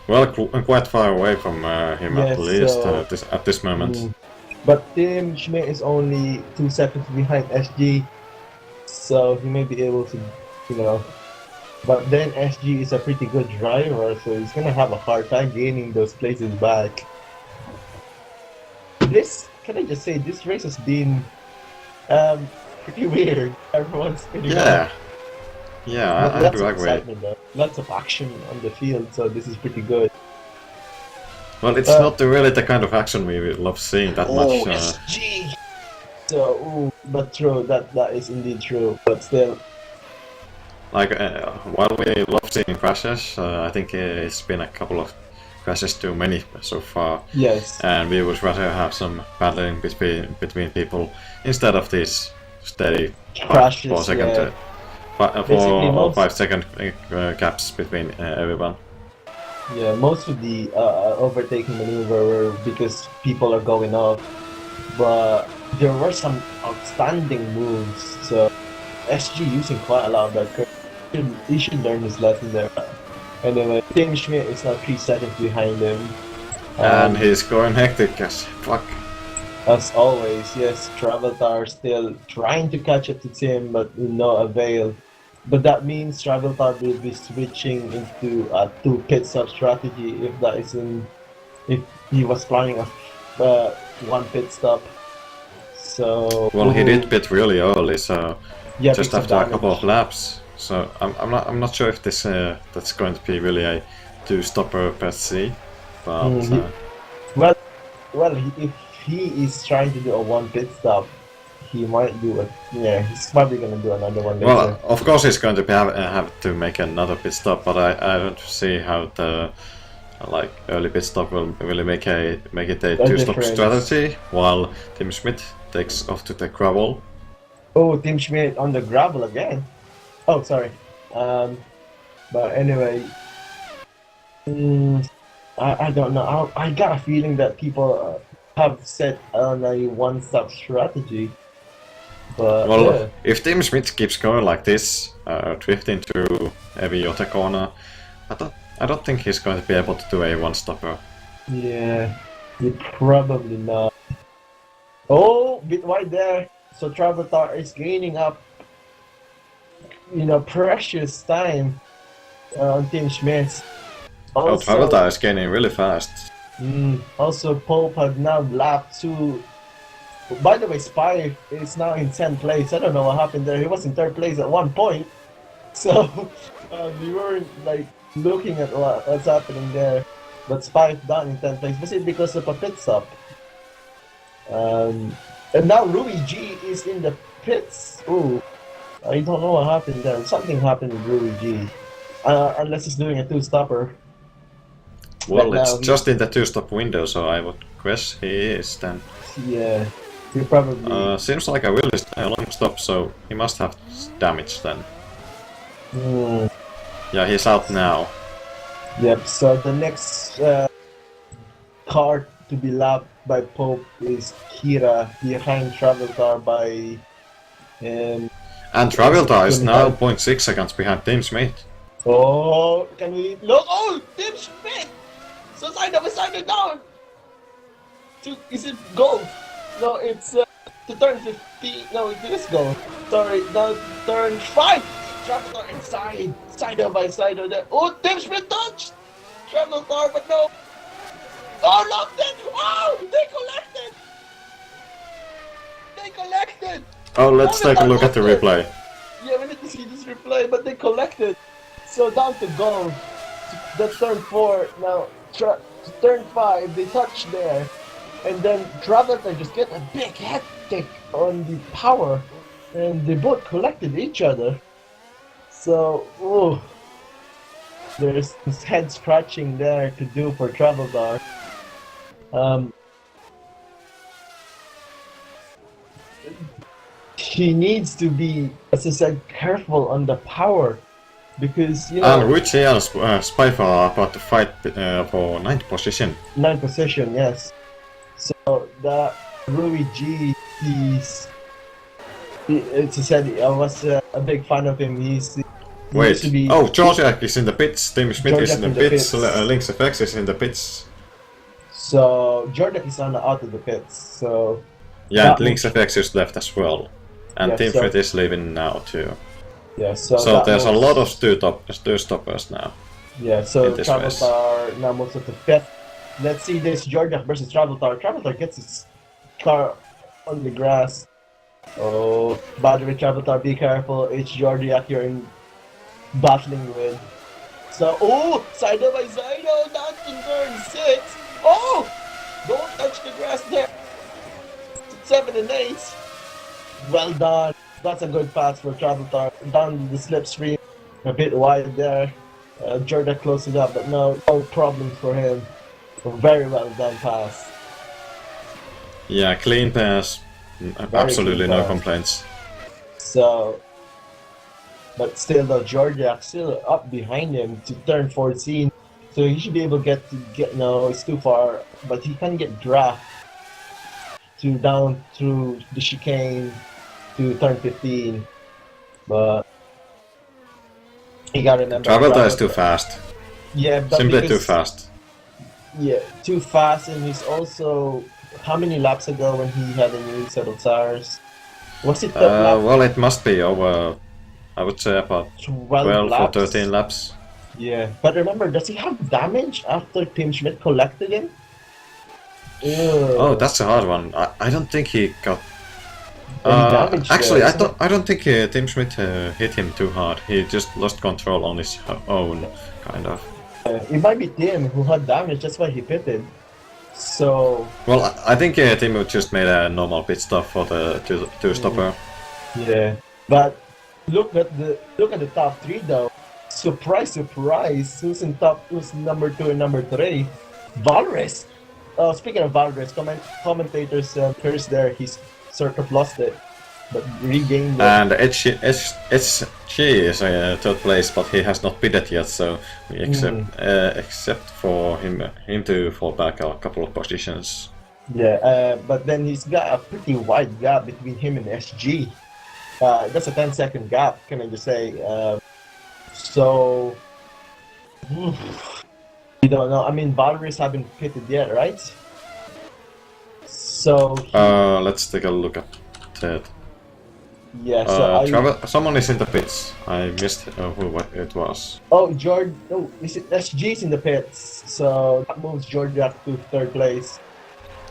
Well, quite far away from him Yes, at least so, at this moment. But Tim Schmidt is only 2 seconds behind SG, so he may be able to, But then SG is a pretty good driver, so he's gonna have a hard time gaining those places back. Can I just say, this race has been pretty weird. Everyone's pretty weird. Yeah, I do agree. Lots of action on the field, so this is pretty good. Well, it's not really the kind of action we love seeing that much. SG! So, but true, that is indeed true. But still, Like, while we love seeing crashes, I think it's been a couple of crashes too many so far. yes. And we would rather have some battling between people instead of these steady Crashes, 4 second, yeah. 4 Basically, or most- 5 second gaps between everyone. Yeah, most of the overtaking maneuver were because people are going off, but there were some outstanding moves. So SG using quite a lot of that. He should learn his lesson there. Anyway, Tim Schmidt is now 3 seconds behind him. And he's going hectic as fuck. As always, yes, Traveltar still trying to catch up to Tim, but with no avail. But that means Traveltar will be switching into a 2 pit stop strategy if he was planning a 1 pit stop. So Well, he did pit really early, so yeah, just big after a couple of damage. laps. So I'm not sure if this that's going to be really a 2-stopper per se, but Well, if he is trying to do a 1 pit stop, he might do it. Yeah, he's probably gonna do another one later. well, of course he's going to have to make another pit stop, but I don't see how the like early pit stop will really make it a 2-stop difference. strategy, while Tim Schmidt takes off to the gravel. Oh, Tim Schmidt on the gravel again. Oh, sorry. But anyway, I don't know. I got a feeling that people have set on a 1-stop strategy. But Well, yeah. if Tim Schmidt keeps going like this, drifting through every other corner, I don't think he's going to be able to do a 1-stopper. Yeah, you probably not. Oh, bit wide there. So Traveltar is gaining up, precious time on Team Schmitz. Oh, Traveltar is gaining really fast. Also, Pope had now lapped 2. By the way, Spy is now in 10th place. I don't know what happened there. He was in 3rd place at one point. So, we weren't like looking at what's happening there. But Spy is down in 10th place. Was it because of a pit stop? And now Rui G is in the pits. Ooh, I don't know what happened there. Something happened with Rui G. Unless he's doing a 2-stopper. Well, Right it's now, just in the 2-stop window, so I would guess he is then. Yeah, he probably. Seems like a really long stop, so he must have damage then. Yeah, he's out now. Yep, so the next car to be lapped by Pope is Kira behind Traveltar by. And Traveltar is now 25. 0.6 seconds behind Tim Schmidt. Oh, can we look? Oh, Tim Schmidt! So side down! Is it gold? No, it's to turn 50. No, it is gold. Sorry, now turn 5! Traveltar inside! Side by side of that. Oh, Tim Schmidt touched! Traveltar, but no! Oh, locked it! Oh, they collected! Oh, let's take a look at the replay. Yeah, we need to see this replay, but they collected. So down to goal. That's turn 4. Now, turn 5, they touch there. And then Traveltar just get a big head kick on the power. And they both collected each other. So, ooh. There's this head scratching there to do for Traveltar. He needs to be, as I said, careful on the power. Because, And Ruchi and Spyfall are about to fight for 9th position. 9th position, yes. So that Rui G, as I said, I was a big fan of him. He used Wait, to be, oh, Georgiak is in the pits, Tim Schmidt is in Georgiak the pits, Lynx FX is in the pits. So Jordan is out of the pits. So Yeah, That and Lynx FX is left as well. And Yeah, Tim so- Schmidt is leaving now too. yeah, so So there's a moves- lot of two-stoppers now. Yeah, so in this race. Traveltar now moves up to 5th. Let's see this Jordan versus Traveltar. Traveltar gets his car on the grass. Oh, battery Traveltar, be careful. It's Jordiak you're in battling with. So, oh, side by side, down to turn 6. Oh, don't touch the grass there. 7 and 8. well done. That's a good pass for Traveltar. Down the slipstream, a bit wide there. Jordan closed it up, but no problems for him. A very well done pass. Yeah, clean pass. Absolutely clean no pass. complaints. So, but still, though, Georgia still up behind him to turn 14. So he should be able to get. No, it's too far, but he can get draft to down through the chicane to turn 15. But you gotta remember. Travelta is too fast. Yeah, but Simply too because- fast. Yeah, too fast, and he's also. How many laps ago when he had a new set of tires? Was it the lap Well, it must be over, I would say about 12 12 or laps? 13 laps. Yeah, but remember, does he have damage after Tim Schmidt collected him? Ew. Oh, that's a hard one. I don't think he got. Any damage Actually, there, I don't think Tim Schmidt hit him too hard. He just lost control on his own, kind of. It might be Tim who had damage, that's why he pitted. So, Well, I think Tim just made a normal pit stop for the two-stopper. yeah. But look at the top three though. Surprise, surprise. Who's number 2 and number 3? Valres. Oh, speaking of Valres, commentators curse there. He's sort of lost it, but regained it. And SG is third place, but he has not pitted yet, so we except for him to fall back a couple of positions. Yeah, but then he's got a pretty wide gap between him and SG. That's a 10-second gap, can I just say. So, we don't know. I mean, Valris haven't pitted yet, right? So, Let's take a look at that. yeah, so Someone is in the pits. I missed who it was. Oh, George. Oh, is it SG's in the pits? So that moves George up to 3rd place.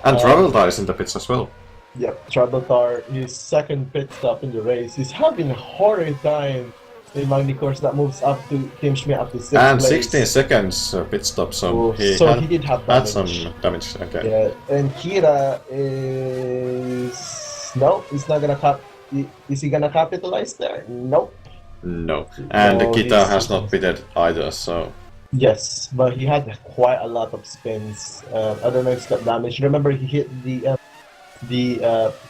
And Travelta is in the pits as well. Yep, Traveltar, his 2nd pit stop in the race. He's having a horrid time in Magny Cours. That moves up to Tim Schmidt up to 6th And place. 16 seconds pit stop, so Oh, he did have had damage. some damage. Okay. Yeah, and Kira is no, he's not gonna Is he gonna capitalize there? Nope. No. And No, Kita he's- has not pitted either, so. Yes, but he had quite a lot of spins. I don't know if he's got damage. Remember, he hit the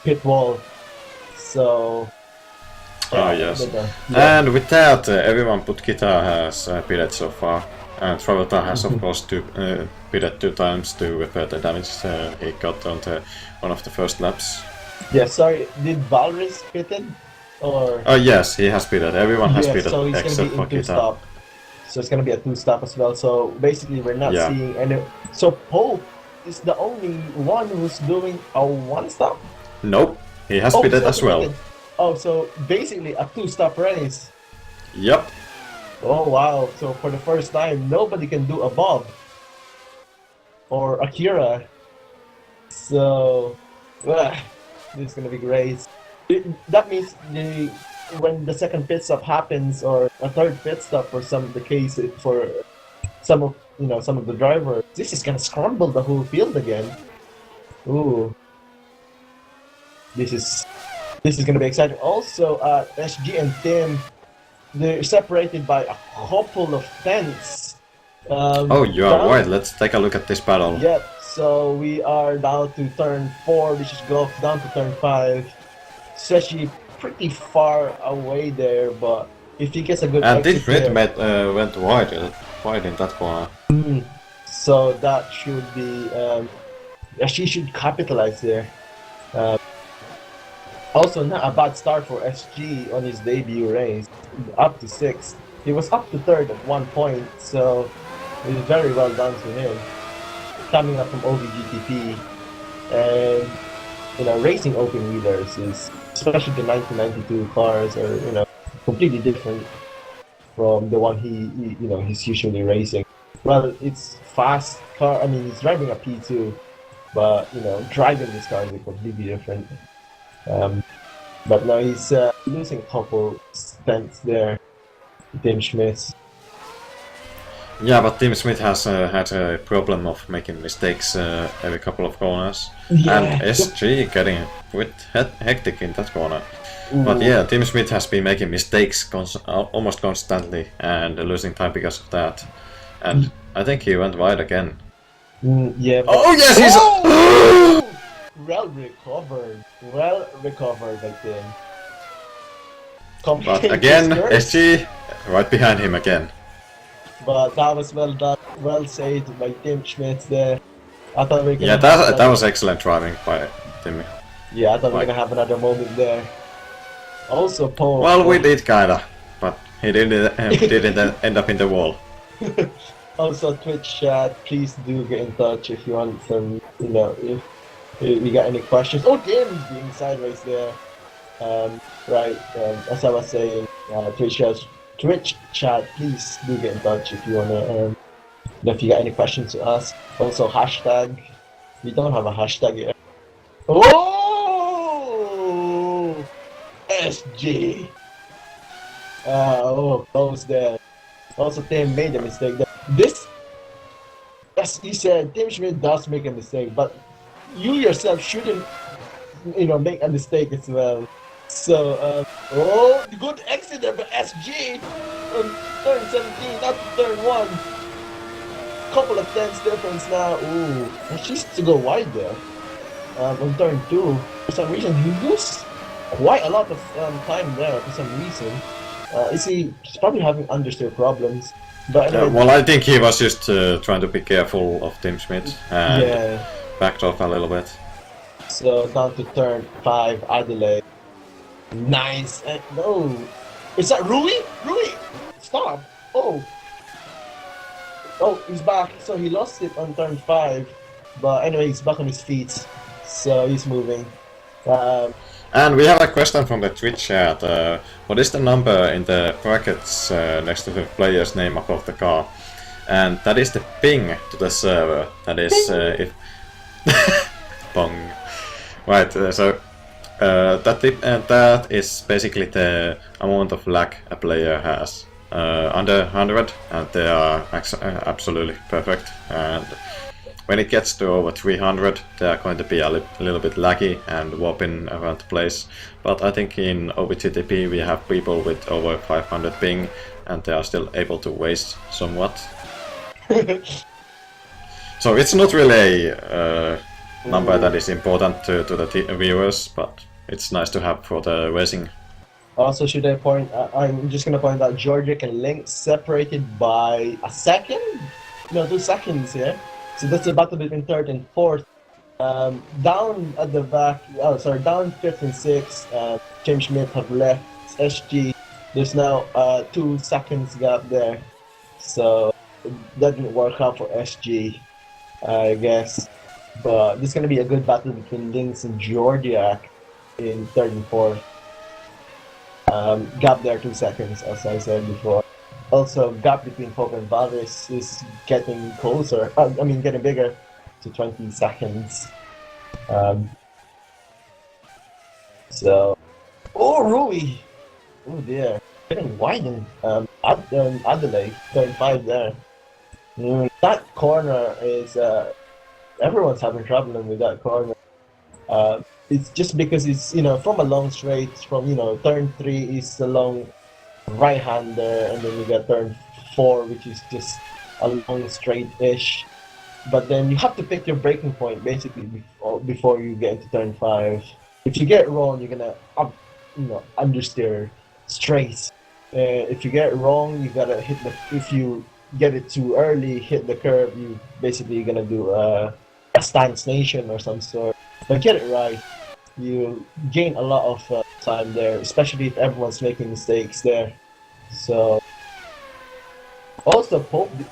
pit wall. So. Oh, yes. but, yeah. And with that, everyone but Kita has pitted so far. And Travelta has, of course, pitted 2 times to repair the damage he got on one of the first laps. Yeah, sorry. Did Valris pitted? Or Oh, yes, he has pitted. Everyone has pitted so he's except gonna for be in Kita. 2-stop. So it's gonna be a 2-stop as well. So basically, we're not Yeah. seeing any. So Pope is the only one who's doing a 1-stop. Nope, he has pitted as well. pitted. Oh, so basically a 2-stop race. Yep. Oh wow! So for the first time, nobody can do a Bob or Akira. So, this is gonna be great. That means when the 2nd pit stop happens, or a 3rd pit stop for some of the cases, for some of the drivers, this is gonna scramble the whole field again. Ooh, this is gonna be exciting. Also, SG and Tim, they're separated by a couple of tenths. Oh, you are right. Let's take a look at this battle. Yep, so we are down to turn 4, which is golf, down to turn 5. It's actually pretty far away there, but if he gets a good And exit Tim there, went wide in that corner. so that should be, she should capitalize there. Also, not a bad start for SG on his debut race, up to 6th. He was up to 3rd at one point, so it was very well done to him. Coming up from OVGTP, and racing open wheelers is, especially the 1992 cars, are completely different from the one he's usually racing. Well, it's fast car. I mean, he's driving a P2, but driving this car is completely different. But now he's losing a couple stints there, Tim Schmidt. Yeah, but Tim Smith has had a problem of making mistakes every couple of corners. Yeah. And SG getting a bit hectic in that corner. But yeah, Tim Smith has been making mistakes almost constantly and losing time because of that. And I think he went wide again. Yeah. Oh yes, he's... Oh! Well recovered. Well recovered, I think. But again, SG right behind him again. But that was well done, well saved by Tim Schmidt there. I thought we were Yeah, gonna that was excellent driving by Timmy. Yeah, I thought we were gonna have another moment there. Also, Paul. Well, we did kinda, but he didn't end up in the wall. Also, Twitch chat, please do get in touch if you want some, if you got any questions. Oh, damn, he's being sideways there. Right, as I was saying, Twitch chat, please do get in touch if you wanna, if you got any questions to ask. Also, hashtag. We don't have a hashtag yet. Oh, SG. Close there. Also, Tim made a mistake. This, as you said, Tim Schmidt does make a mistake, but you yourself shouldn't, make a mistake as well. So, good exit there for SG on turn 17, not turn 1. Couple of tenths difference now. Ooh, she needs to go wide there. On turn 2, for some reason, he loses quite a lot of time there for some reason. He's probably having understeer problems. But anyway, well, I think he was just trying to be careful of Tim Schmidt and backed off a little bit. So down to turn 5, Adelaide. Nice. No. Is that Rui? Rui! Stop. Oh, he's back. So he lost it on turn 5. But anyway, he's back on his feet. So he's moving. And we have a question from the Twitch chat. What is the number in the brackets next to the player's name above the car? And that is the ping to the server. That is if... Pong. Right, that is basically the amount of lag a player has. Under 100, and they are absolutely perfect. And when it gets to over 300, they are going to be a little bit laggy and warping around the place. But I think in OVGTP we have people with over 500 ping, and they are still able to waste somewhat. So it's not really a number that is important to the viewers, but it's nice to have for the racing. Also, should I point? I'm just gonna point out Georgia and Link separated by a second? No, 2 seconds. Yeah. So that's the battle between 3rd and 4th. Down at the back. Down 5th and 6th. James Schmidt have left SG. There's now 2 seconds gap there. So that didn't work out for SG, I guess. But this is gonna be a good battle between Lynx and Georgia in 3rd and 4th. Gap there 2 seconds, as I said before. Also, gap between Pope and Valris is getting closer. Getting bigger to 20 seconds. Rui! Oh dear, getting widened. Adelaide, 35 there. That corner is everyone's having trouble with that corner. It's just because it's from a long straight. From turn 3 is a long right-hander, and then you got turn 4, which is just a long straight-ish. But then you have to pick your breaking point basically before you get into turn 5. If you get wrong, you're gonna understeer straight. If you get it wrong, you gotta hit the. If you get it too early, hit the curve, you basically gonna do a stance nation or some sort. But get it right, you gain a lot of time there, especially if everyone's making mistakes there. So also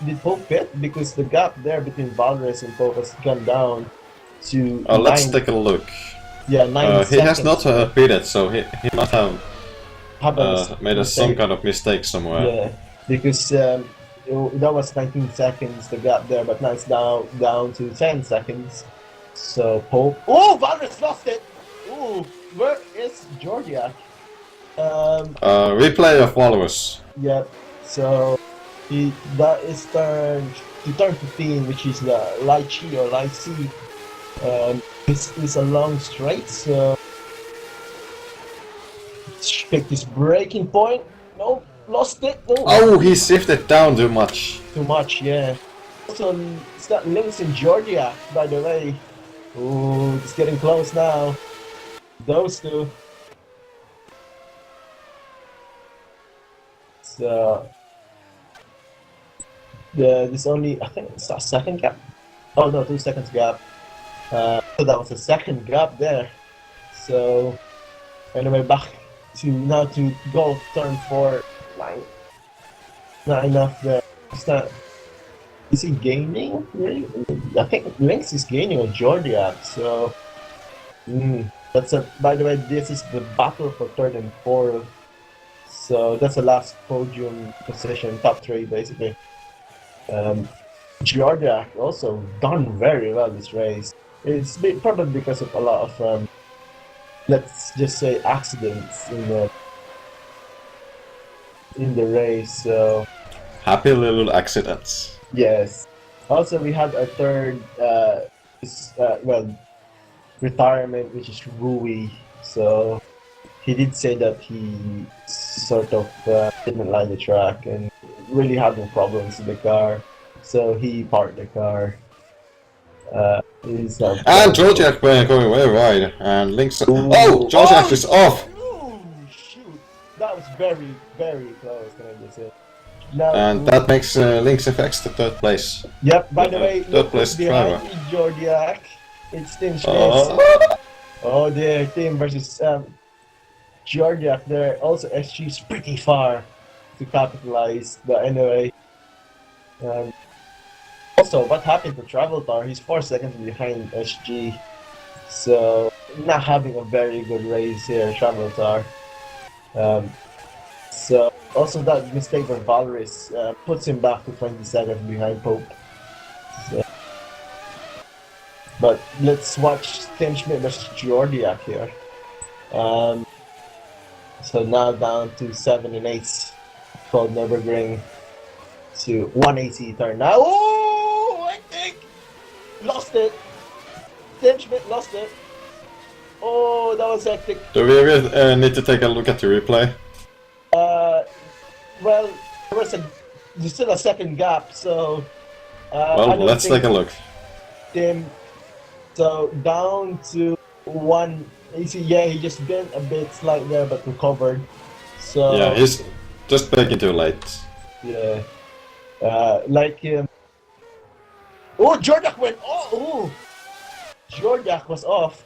did Pope pit because the gap there between Valres and Pope has gone down to. Let's take a look. Yeah, 9 he has not pitted, so he must have made some mistake. kind of mistake somewhere. Yeah, because that was 19 seconds the gap there, but now it's down to 10 seconds. So Pope. Oh, Valres lost it. Oh, where is Georgia? Replay of Walrus. Yep. So That is turn 15, which is the light G or light C. This is a long straight, so pick this breaking point. Nope, lost it. No. Oh, he shifted down too much. Too much, yeah. Also, it's got links in Georgia, by the way. Ooh, it's getting close now. Those two. So, there's only, I think it's a second gap. Oh no, 2 seconds gap. So that was a second gap there. So, anyway, back to now to go turn 4. Not enough there. It's not. Is he gaining? Really? I think Lynx is gaining on Georgia. So, that's a. By the way, this is the battle for 3rd and 4th. So that's the last podium position, top 3 basically. Georgia also done very well this race. It's probably because of a lot of let's just say accidents in the race. So happy little accidents. yes. Also, we had our third retirement, which is Rui. So he did say that he sort of didn't like the track and really having problems with the car. So he parked the car. And Georgiak going way wide, and Lynx. Oh, Georgiak is off! Oh, shoot! That was very, very close, can I just say. Now, And that makes Lynx FX the 3rd place. Yep, by the way, Third look place who's behind driver. me, Georgiak. It's Tim Schmitz. Oh. Oh dear, Tim versus Georgiak there. Also, SG is pretty far to capitalize, but anyway. Also, what happened to Travel Tar? He's 4 seconds behind SG. So, not having a very good race here, Travel Tar. So, also that mistake for Valoris puts him back to 20 seconds behind Pope. So, but let's watch Tim Schmidt versus Georgiak here. So now down to 7 and 8 for Nürburgring to 180 turn now. Oh, I think lost it. Tim Schmidt lost it. Oh, that was hectic. Do we really need to take a look at the replay? Well, there's still a second gap, so. Well, let's take a look. Tim, so down to 1. You see, yeah, he just bent a bit slight there, but recovered. So Yeah, he's just braking too late. yeah, like him. Oh, Georgiak went. Oh, Georgiak was off,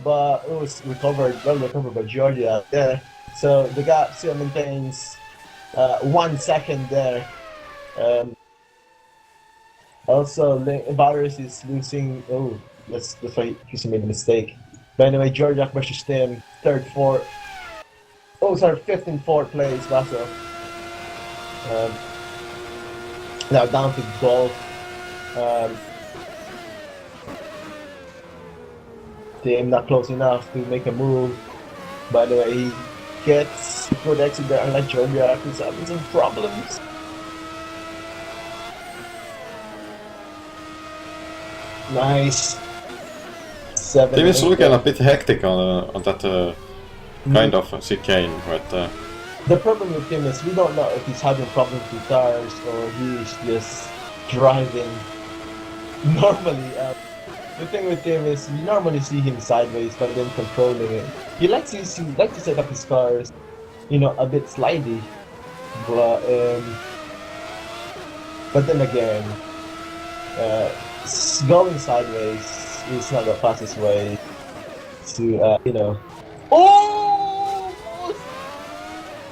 but it was recovered. Well recovered by Georgia there. So the gap still maintains 1 second there. Also, Valoris is losing. Oh, that's why he made a mistake. But anyway, Georgiak versus Tim, 3rd, 4th. Oh, sorry, 5th and 4th place, Vaso. Now down to golf. Tim not close enough to make a move. By the way, he gets good exit there, unlike Georgiak, who's having some problems. Nice. 7. Tim is looking a bit hectic on that kind of chicane, but The problem with him is we don't know if he's having problems with tires or he's just driving normally. The thing with him is you normally see him sideways, but then controlling it. He likes to set up his cars, a bit slidey, but then again, going sideways is not the fastest way to, Oh!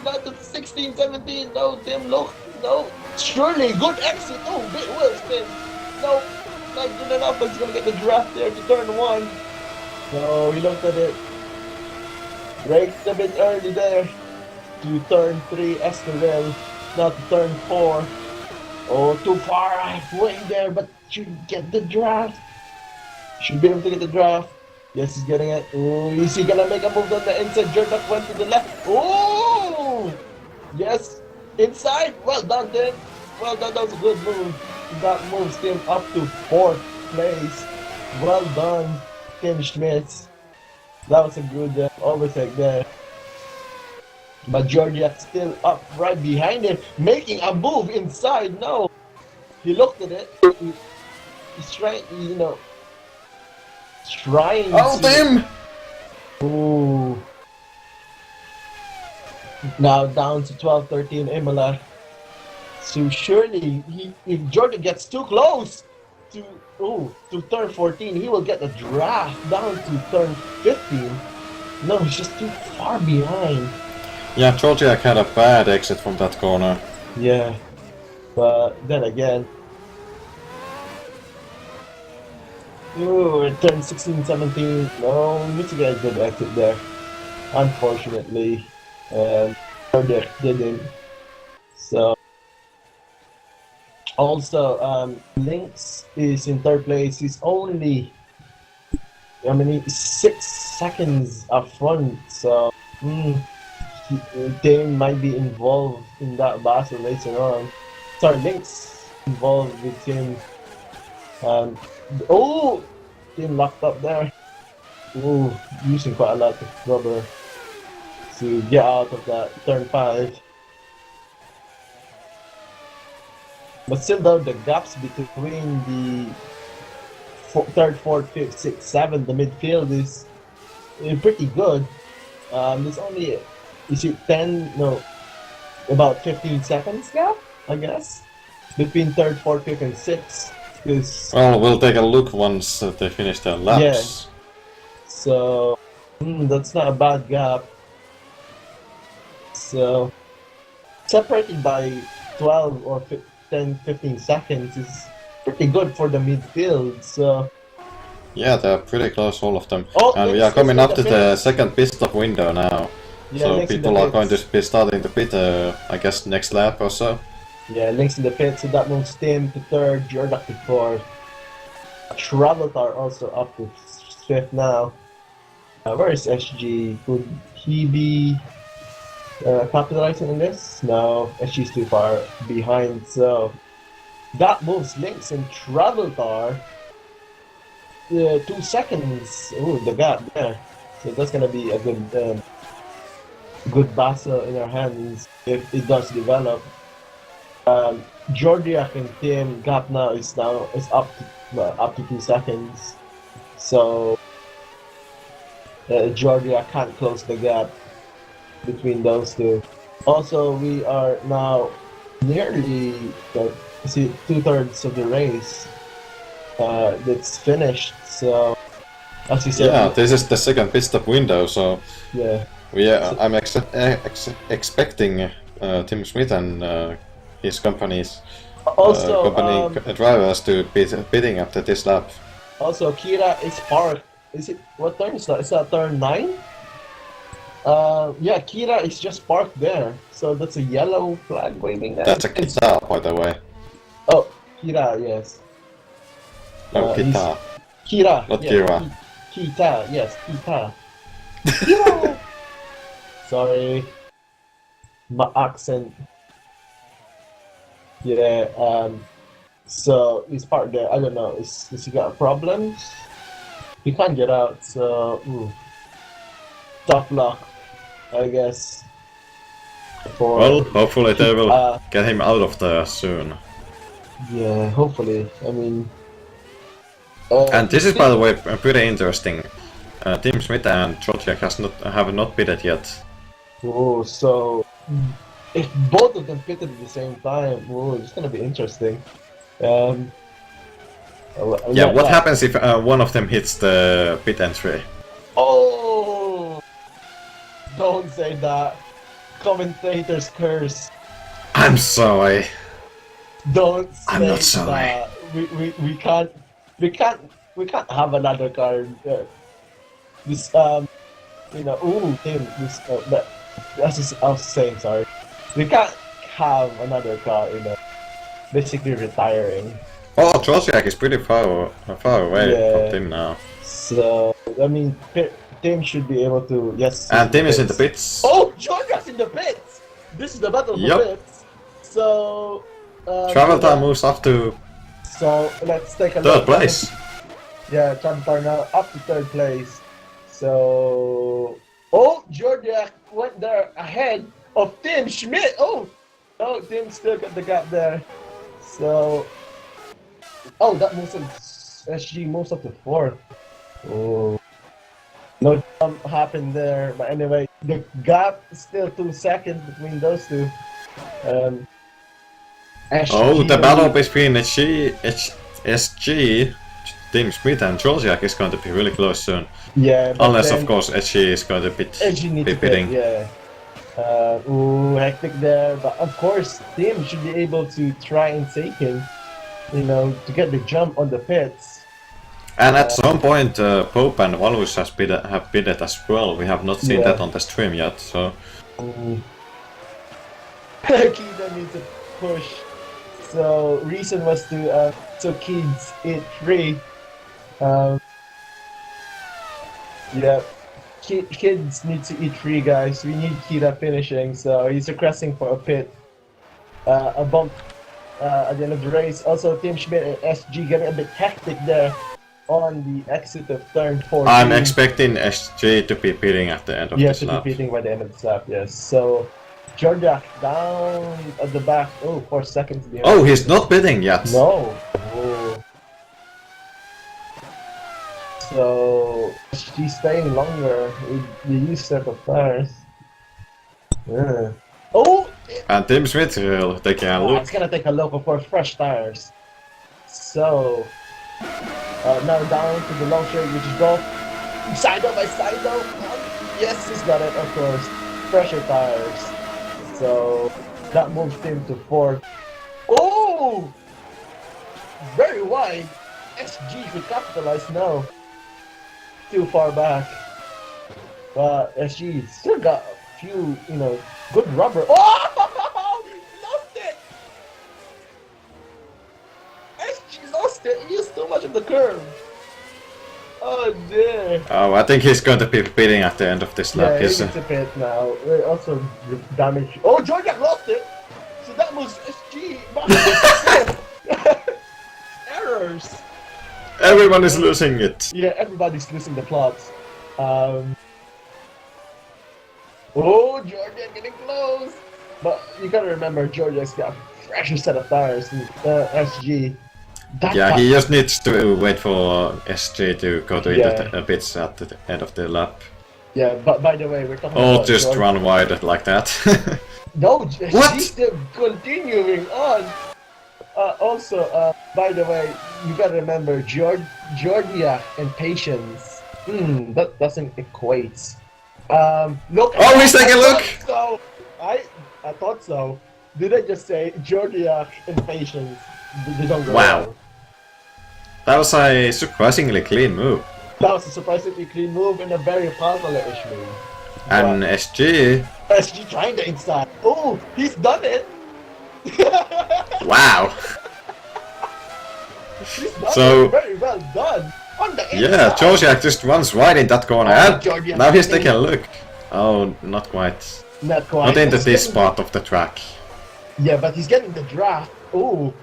Not the 16, 17, no, Tim, look, no. Surely, good exit, oh, bit well spin. No, not good enough, but he's gonna get the draft there to turn 1. So, he looked at it. Braked a bit early there to turn 3, Estoril, not to turn 4. Oh, too far, halfway there, but should get the draft. Should be able to get the draft. Yes, he's getting it. Oh, is he gonna make a move on the inside? Georgiak went to the left. Oh! Yes, inside. Well done, Tim. Well done, that was a good move. That moves Tim up to 4th place. Well done, Tim Schmitz. That was a good overtake there. But Georgiak's still up right behind him, making a move inside. No, he looked at it. He's trying, you know, trying Oh, to... Tim! Ooh. Now down to 12-13 Imola. So surely, if Jordan gets too close to turn 14, he will get the draft down to turn 15. No, he's just too far behind. Yeah, Georgiak had a bad exit from that corner. Yeah, but then again, turn 16, 17. No, we need to get a good exit there. Unfortunately, Jordan didn't. So. Also, Lynx is in 3rd place. He's only, 6 seconds up front. So, they might be involved in that battle later on. Sorry, Lynx involved with him. Team locked up there. Ooh, using quite a lot of rubber to get out of that turn 5. But still though, the gaps between the 3rd, 4th, 5th, 6th, 7th, the midfield is pretty good. There's only, about 15 seconds gap, I guess, between 3rd, 4th, 5th, and 6th. Well, we'll take a look once they finish their laps. Yeah. So, that's not a bad gap. So, separated by 12 or 10-15 seconds is pretty good for the midfield, so... Yeah, they're pretty close, all of them. Oh, and we are coming up to the second pit stop window now. Yeah, so people are going to be starting the pit, I guess, next lap or so. Yeah, Link's in the pit, so that moves Tim to 3rd, Jordan to 4th. Traveltar also up to 5th now. Where is SG? Could he be capitalizing on this? No, SG's too far behind, so that moves Lynx and Traveltar 2 seconds. Ooh, the gap there. So that's gonna be a good battle in our hands if it does develop. Georgiak and Tim gap now is up to 2 seconds. So Georgiak can't close the gap between those two. Also, we are now nearly 2/3 of the race that's finished. So, as you said, yeah, this is the second pit stop window. So yeah, I'm expecting Tim Smith and his company's drivers to be pitting after this lap. Also, Kira is parked. Is it what turn is that? Is that turn 9? Yeah, Kira is just parked there, so that's a yellow flag waving there. That's a Kita, by the way. Oh, Kira, yes. No, Kita. Kira, Not yeah, Kira. Kita, yes, Kita. Kira! Sorry. My accent. Yeah, so he's parked there. I don't know, is he got problems? He can't get out, so tough luck, I guess. Well, hopefully they will get him out of there soon. Yeah, hopefully. I mean... and this is, by the way, pretty interesting. Tim Smith and Georgiak have not pitted yet. Oh, so... if both of them pitted at the same time, it's gonna be interesting. Yeah, what happens if one of them hits the pit entry? Oh! Don't say that. Commentator's curse. I'm sorry. Don't say I'm not sorry. that. We can't have another car. This Tim. This that's just, I was saying sorry. We can't have another car. Basically retiring. Oh, Georgiak is pretty far away from Tim now. So I mean, Tim should be able to And Tim is in the pits. Oh, Georgiak's in the pits. This is the battle for pits. So Travel time moves up to So let's take a third look. place. Yeah, travel time now up to third place. So, oh, Georgia went there ahead of Tim Schmidt. Oh, no, Tim still got the gap there. So, oh, that moves on. SG moves up to fourth. Oh, no jump happened there. But anyway, the gap is still 2 seconds between those two. SG Oh, the battle between SG, Team Smith and Jolciak is going to be really close soon. Yeah, but Unless, then of course, SG is going to SG needs be to bidding. pit, yeah. Ooh, hectic there. But of course, Tim should be able to try and take him, you know, to get the jump on the pits. And at some point, Pope and Valus have bidded as well. We have not seen Yeah. that on the stream yet, so... Kida needs to push. So reason was to so kids eat free. Yeah, kids need to eat free, guys. We need Kida finishing, so he's requesting for a pit, a bump at the end of the race. Also, Team Schmidt and SG getting a bit hectic there on the exit of turn 14. I'm expecting SG to be bidding at the end of this to lap. be beating by the end of the lap, yes. So, Georgia down at the back. Oh, 4 seconds behind. Oh, he's not bidding yet! No. Oh. So, she's staying longer with the use set of tires. Yeah. Oh! And Team Smith will take a look. It's gonna take a look for fresh tires. So, now down to the long straight, which is golf. Side by side though. Yes, he's got it, of course. Fresher tires. So, that moves him to fourth. Oh! Very wide. SG could capitalize now. Too far back. But SG still got a few, you know, good rubber. Oh! Lost it! SG lost it. He used too much of the curve. Oh dear. Oh, I think he's going to be bidding at the end of this lap. Yeah, He's, it's a pit now. We also damage. Oh, Georgia lost it. So that was SG. Errors. everyone is losing it. Yeah, everybody's losing the plots. Oh, Georgia getting close. But you gotta remember, Georgia's got a fresher set of tires than SG. Yeah, he just needs to wait for SG to go to Yeah. the pits at the end of the lap. Yeah, but by the way, we're talking Or about just Georgia. run wide like that. No, What? she's still continuing on. Also, by the way, you gotta remember Georgia and patience. That doesn't equate. Look. Oh, he's taking a look! So I thought so. Did I just say Georgia and patience? They don't go Wow. well. That was a surprisingly clean move. That was a surprisingly clean move and a very powerful-ish move. And SG... SG trying the inside. Oh, he's done it. Wow! He's done So- it. Very well done. On the inside. Yeah, Josiak just runs wide in that corner. Oh, And Georgia now he's taking- taking a look. Oh, not quite. Not quite. Not into He's this getting- part of the track. Yeah, but he's getting the draft. Oh,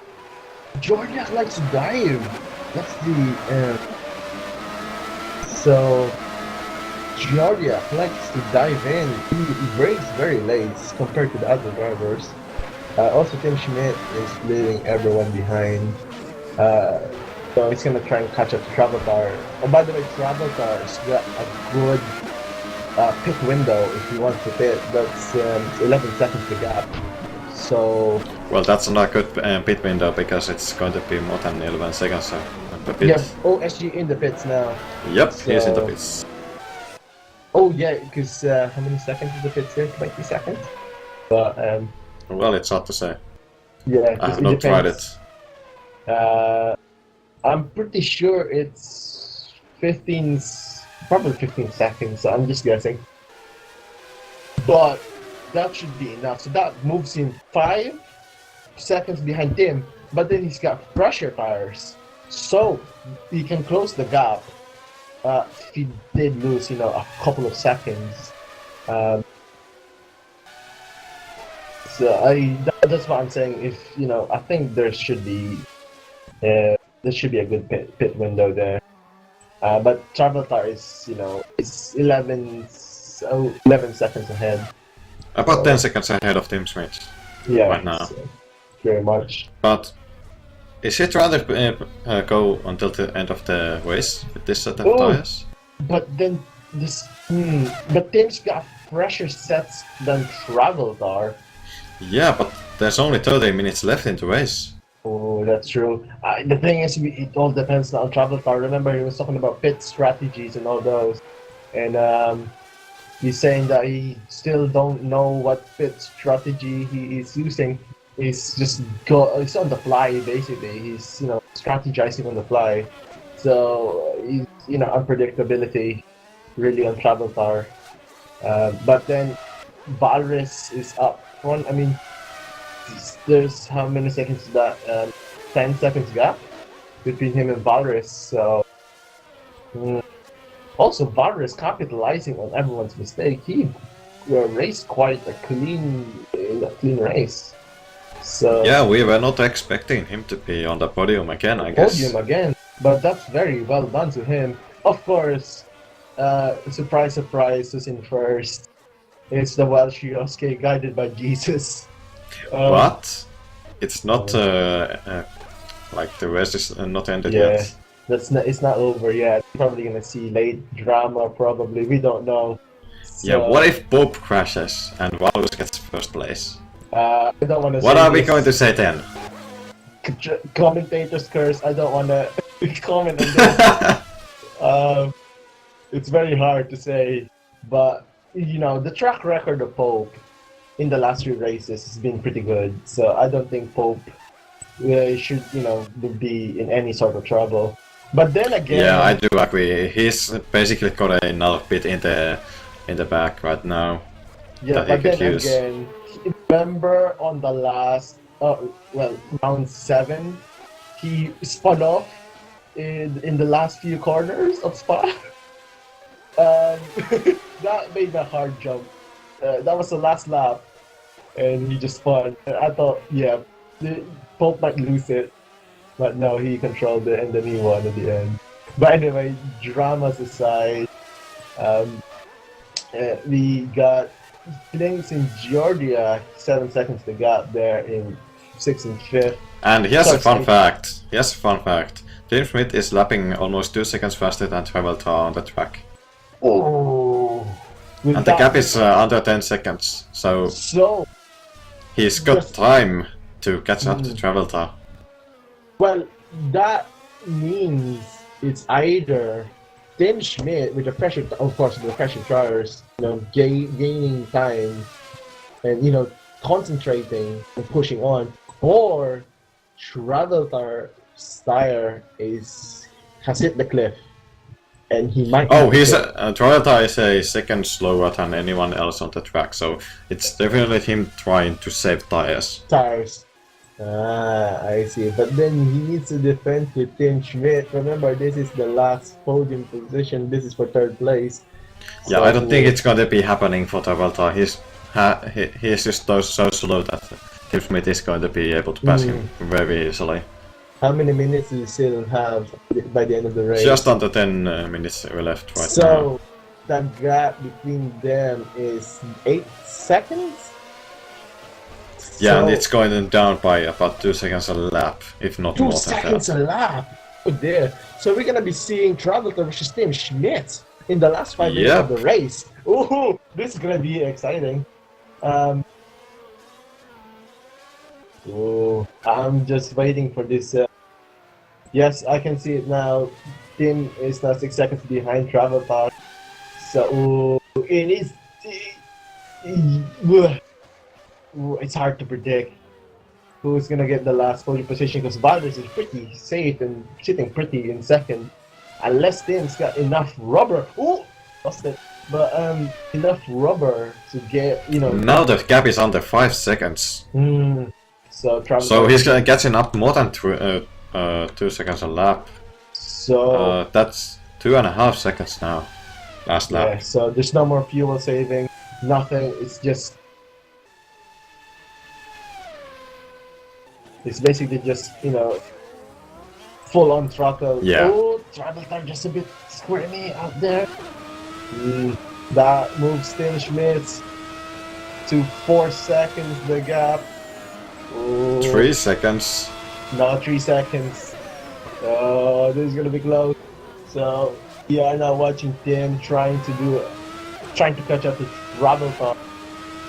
Georgia likes to dive. That's the. So, Georgia likes to dive in. He breaks very late compared to the other drivers. Also, Tim Schmidt is leaving everyone behind. So he's gonna try and catch up to Travel Car. Oh, by the way, Travel Car's got a good pit window if he wants to pit. That's 11 seconds to gap. So Well, that's not a good pit window because it's going to be more than 11 seconds of the pit. yeah, SG in the pits now. Yep, he's in the So- pits. Oh yeah, because how many seconds is the pits here? 20 seconds. But Well, it's hard to say. yeah, I have not tried it. I'm pretty sure it's 15, probably 15 seconds. So I'm just guessing. But that should be enough. So that moves him 5 seconds behind Tim. But then he's got pressure tires, so he can close the gap. If he did lose, you know, a couple of seconds. So that's what I'm saying. If you know, I think there should be a good pit window there. But Traveltar is, you know, is 11 seconds ahead. About So, 10 seconds ahead of Tim Smith yeah, right now. so, very much. But is it rather go until the end of the race with this set of Oh. tires? But then but Tim's got fresher sets than Traveltar. Yeah, but there's only 30 minutes left in the race. Oh, that's true. The thing is, it all depends on Traveltar. Remember, he was talking about pit strategies and all those, and he's saying that he still don't know what pit strategy he is using. He's just it's on the fly basically. He's, you know, strategizing on the fly, so he's, you know, unpredictability really on Traveltar. But then Valrys is up front. I mean, there's how many seconds is that? 10 seconds gap between him and Valrys. So also Valrys capitalizing on everyone's mistake. He raced quite a clean race. So Yeah, we were not expecting him to be on the podium again, I guess. podium again, but that's very well done to him. Of course, surprise, surprise, who's in first? It's the Welsh Yosuke guided by Jesus. But it's not like the race is not ended Yeah, yet. it's not over yet. Probably gonna see late drama. Probably, we don't know. Yeah, So, what if Pope crashes and Valus gets first place? I don't want to. What are we going to say then? Commentators curse. I don't want to comment on that. It's very hard to say, but you know, the track record of Pope in the last few races has been pretty good. So I don't think Pope should, you know, be in any sort of trouble. But then again, Yeah, I do agree. He's basically got another bit in the back right now. yeah, that he but could then use. again, remember on the last, round 7, he spun off in the last few corners of Spa. That made a hard jump. That was the last lap, and he just spun. I thought, yeah, Pope might lose it, but no, he controlled it, and then he won at the end. But anyway, dramas aside, we got things in Georgia, 7 seconds to gap there in 6th and 5th. And here's a fun Sorry. fact. James Smith is lapping almost 2 seconds faster than Traveltar on the track. Oh, And the gap is under 10 seconds, so so he's got Just- time to catch up to Traveltar. well. That means it's either Tim Schmidt with the pressure, of course, with the pressure tires, you know, gaining time and, you know, concentrating and pushing on, or Traveltar's tire has hit the cliff, and he might. Oh, have he's hit Traveltar is a second slower than anyone else on the track, so it's definitely him trying to save tires. tires. I see. But then he needs to defend with Tim Schmidt. Remember, this is the last podium position. This is for 3rd place. Yeah, I don't think it's going to be happening for Traveltar. He's just so slow that Tim Smith is going to be able to pass him very easily. How many minutes do you still have by the end of the race? Just under 10 minutes left right now. So the gap between them is 8 seconds. Yeah, and So, it's going down by about 2 seconds a lap, if not 2 more than seconds that. a lap. Oh dear. So we're gonna be seeing Traveltar versus Tim Schmidt in the last 5 minutes of Yep. the race. Ooh, this is gonna be exciting. I'm just waiting for this. Yes, I can see it now. Tim is now 6 seconds behind Traveltar. So it is. It's hard to predict who's gonna get the last podium position because Valdes is pretty safe and sitting pretty in 2nd, unless Tim's got enough rubber. Ooh, lost it. But enough rubber to get, you know. Now the gap is under 5 seconds. So Traveltar. So he's catching up more than 2 seconds a lap. So That's 2.5 seconds now. Last lap. yeah, so there's no more fuel saving, nothing. It's just It's basically just, you know, full on throttle. Yeah. Oh, throttle time just a bit squirmy out there. That move still Schmitz to 4 seconds the gap. Oh, 3 seconds. now 3 seconds. Oh, this is gonna be close. So we are now watching Tim trying to catch up to Travel Time.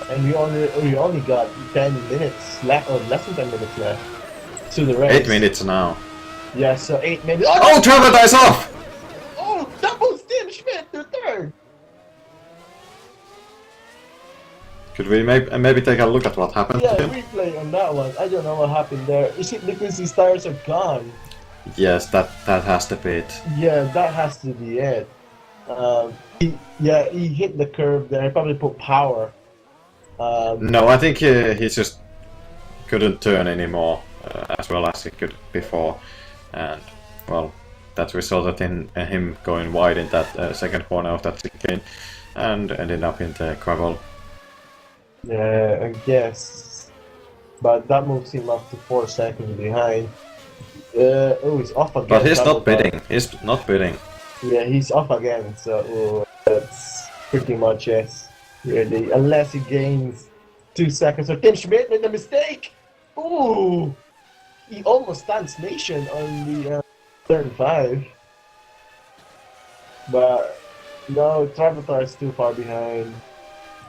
And we only got 10 minutes left, or less than 10 minutes left to the race. 8 minutes now. Yeah, so 8 minutes. Oh, Travel dies off! Oh, double Tim Schmidt to third. Could we maybe take a look at what happened Yeah, to him? replay on that one. I don't know what happened there. Is it because his tires are gone? Yes, that has to be it. Yeah, that has to be it. He hit the curve there. Probably put power. No, I think he just couldn't turn anymore as well as he could before, and well, that resulted in him going wide in that second corner of that chicane and ended up in the gravel. Yeah, I guess. But that moves him up to 4 seconds behind. Oh, he's off again. But he's not bidding. He's not bidding. Yeah, he's off again. So that's pretty much it. Really, unless he gains 2 seconds. So Tim Schmidt made a mistake. Ooh, he almost stands nation on the turn 5. But no, Travatar is too far behind.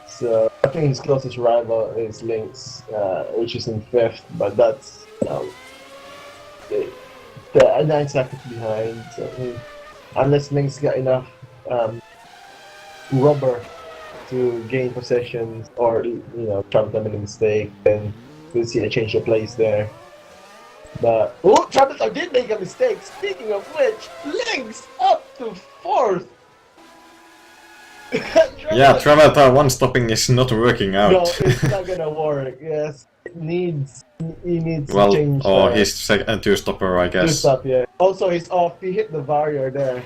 So I think his closest rival is Lynx, which is in 5th. But that's 9 seconds behind. So unless Lynx got enough rubber to gain possessions, or Travel Time made a mistake, then we'll see a change of place there. But Travel Time did make a mistake. Speaking of which, Lynx up to 4th. Yeah, Travel one stopping is not working out. No, it's not gonna work. Yes, he needs well, to change. or his second two-stopper, I guess. Two-stop, yeah. Also, he's off. He hit the barrier there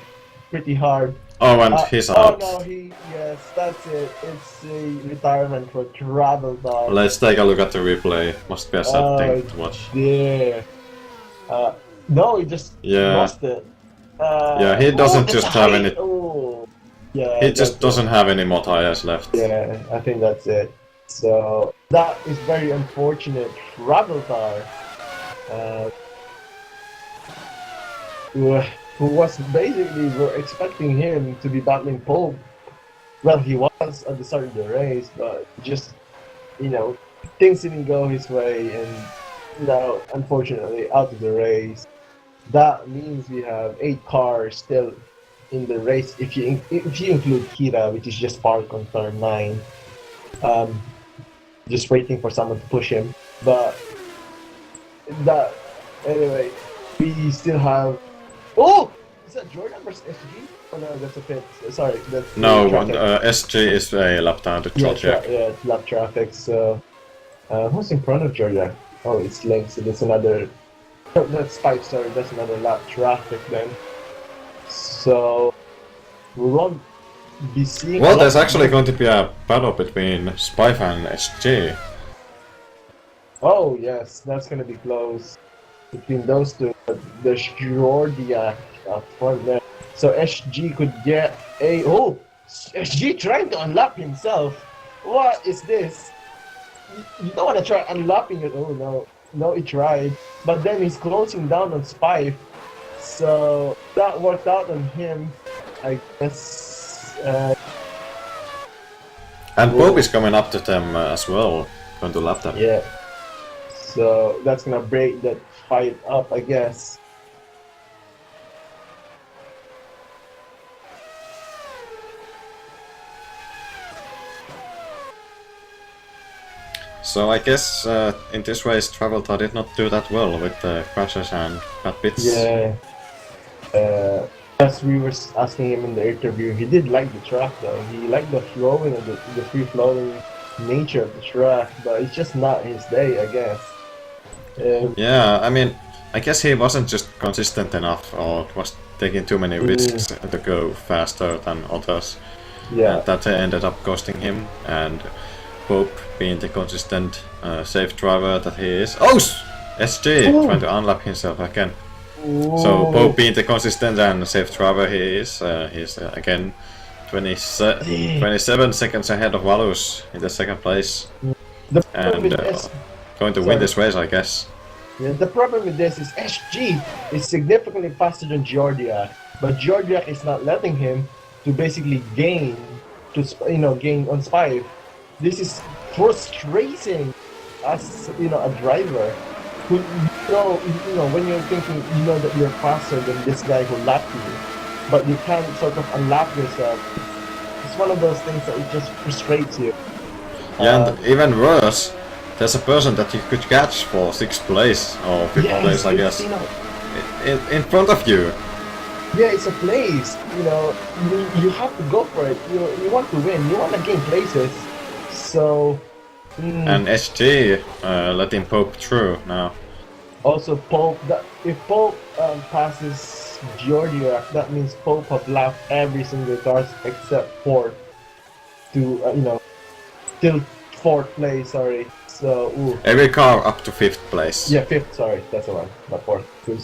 pretty hard. Oh, and he's out. Oh no, yes, that's it. It's a retirement for Travel Time. Let's take a look at the replay. Must be a sad thing to watch. Yeah. No, he just lost it. Yeah, he doesn't just have any. Oh, yeah. He just doesn't have any more tires left. Yeah, I think that's it. So that is very unfortunate. Travel Time. Who was basically, we're expecting him to be battling pole. Well, he was at the start of the race, but just, things didn't go his way, and now, unfortunately, out of the race. That means we have 8 cars still in the race, if you include Kira, which is just parked on turn 9. Just waiting for someone to push him. But, anyway, we still have... Oh! Is that Jordan versus SG? Oh no, that's a pit. Sorry, that's... No, SG is a lap down to Georgia. Yeah, it's lap traffic, so... who's in front of Georgia? Oh, it's Lynx, so that's another... Oh, that's 5, sorry, that's another lap traffic then. So... we won't be seeing... Well, there's actually going to be a battle between Spyfa and SG. Oh, yes, that's gonna be close between those two. But there's Jordia up front there. So SG could get a... Oh! SG trying to unlap himself. What is this? You don't want to try unlapping it. Oh, no. No, he tried. But then he's closing down on Spy. So that worked out on him, I guess. And Pope is coming up to them as well, going to lap them. Yeah. So that's gonna break that fight up, I guess. So I guess in this race Travelta did not do that well with the crashes and bad bits. Yeah. As we were asking him in the interview, he did like the track though. He liked the flowing and the free-flowing nature of the track, but it's just not his day, I guess. Yeah, I mean, I guess he wasn't just consistent enough, or was taking too many risks to go faster than others. Yeah. And that ended up costing him, and Pope, being the consistent, safe driver that he is. Oh! SG Ooh. trying to unlap himself again. Ooh. So Pope being the consistent and safe driver he is, he's again 27 seconds ahead of Valus in the second place. The problem And with this, going to win this race, I guess. yeah, the problem with this is SG is significantly faster than Georgia, but Georgia is not letting him to basically gain, gain on Spike. This is frustrating as a driver who when you're thinking that you're faster than this guy who lapped you, but you can't sort of unlap yourself. It's one of those things that it just frustrates you. Yeah, and even worse, there's a person that you could catch for 6th place or 5th place, I guess, in front of you. Yeah, it's a place. You have to go for it. You want to win. You want to gain places. So. And SG letting Pope through now. Also, Pope. If Pope passes Georgia, that means Pope have lapped every single car except 4th to till 4th place. Sorry. So every car up to 5th place. Yeah, 5th. Sorry, that's the one, not 4th. Because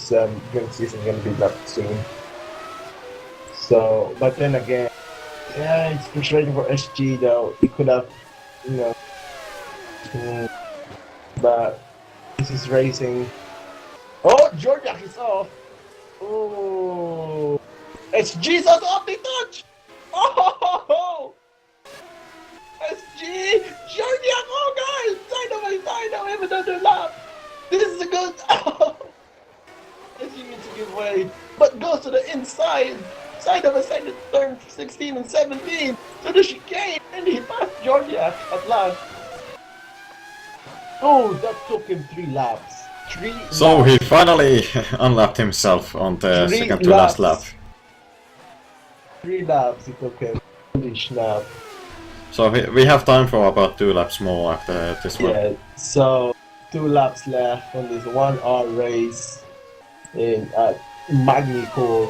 season gonna be lapped soon. So, but then again, yeah, it's frustrating for SG though. He could have, but this is racing. Oh, Georgia is off. Oh, SG's off the touch. Oh, SG, Georgia, oh guys, side of him another lap. This is a good. SG needs to give way, but goes to the inside. Side of turn 16 and 17 to the chicane, and he passed Georgia at last. Oh, that took him 3 laps. So he finally unlapped himself on the second to last lap. 3 laps it took him. Holy snap. So we have time for about 2 laps more after this one. Yeah, so 2 laps left on this 1-hour race in Magny Cours.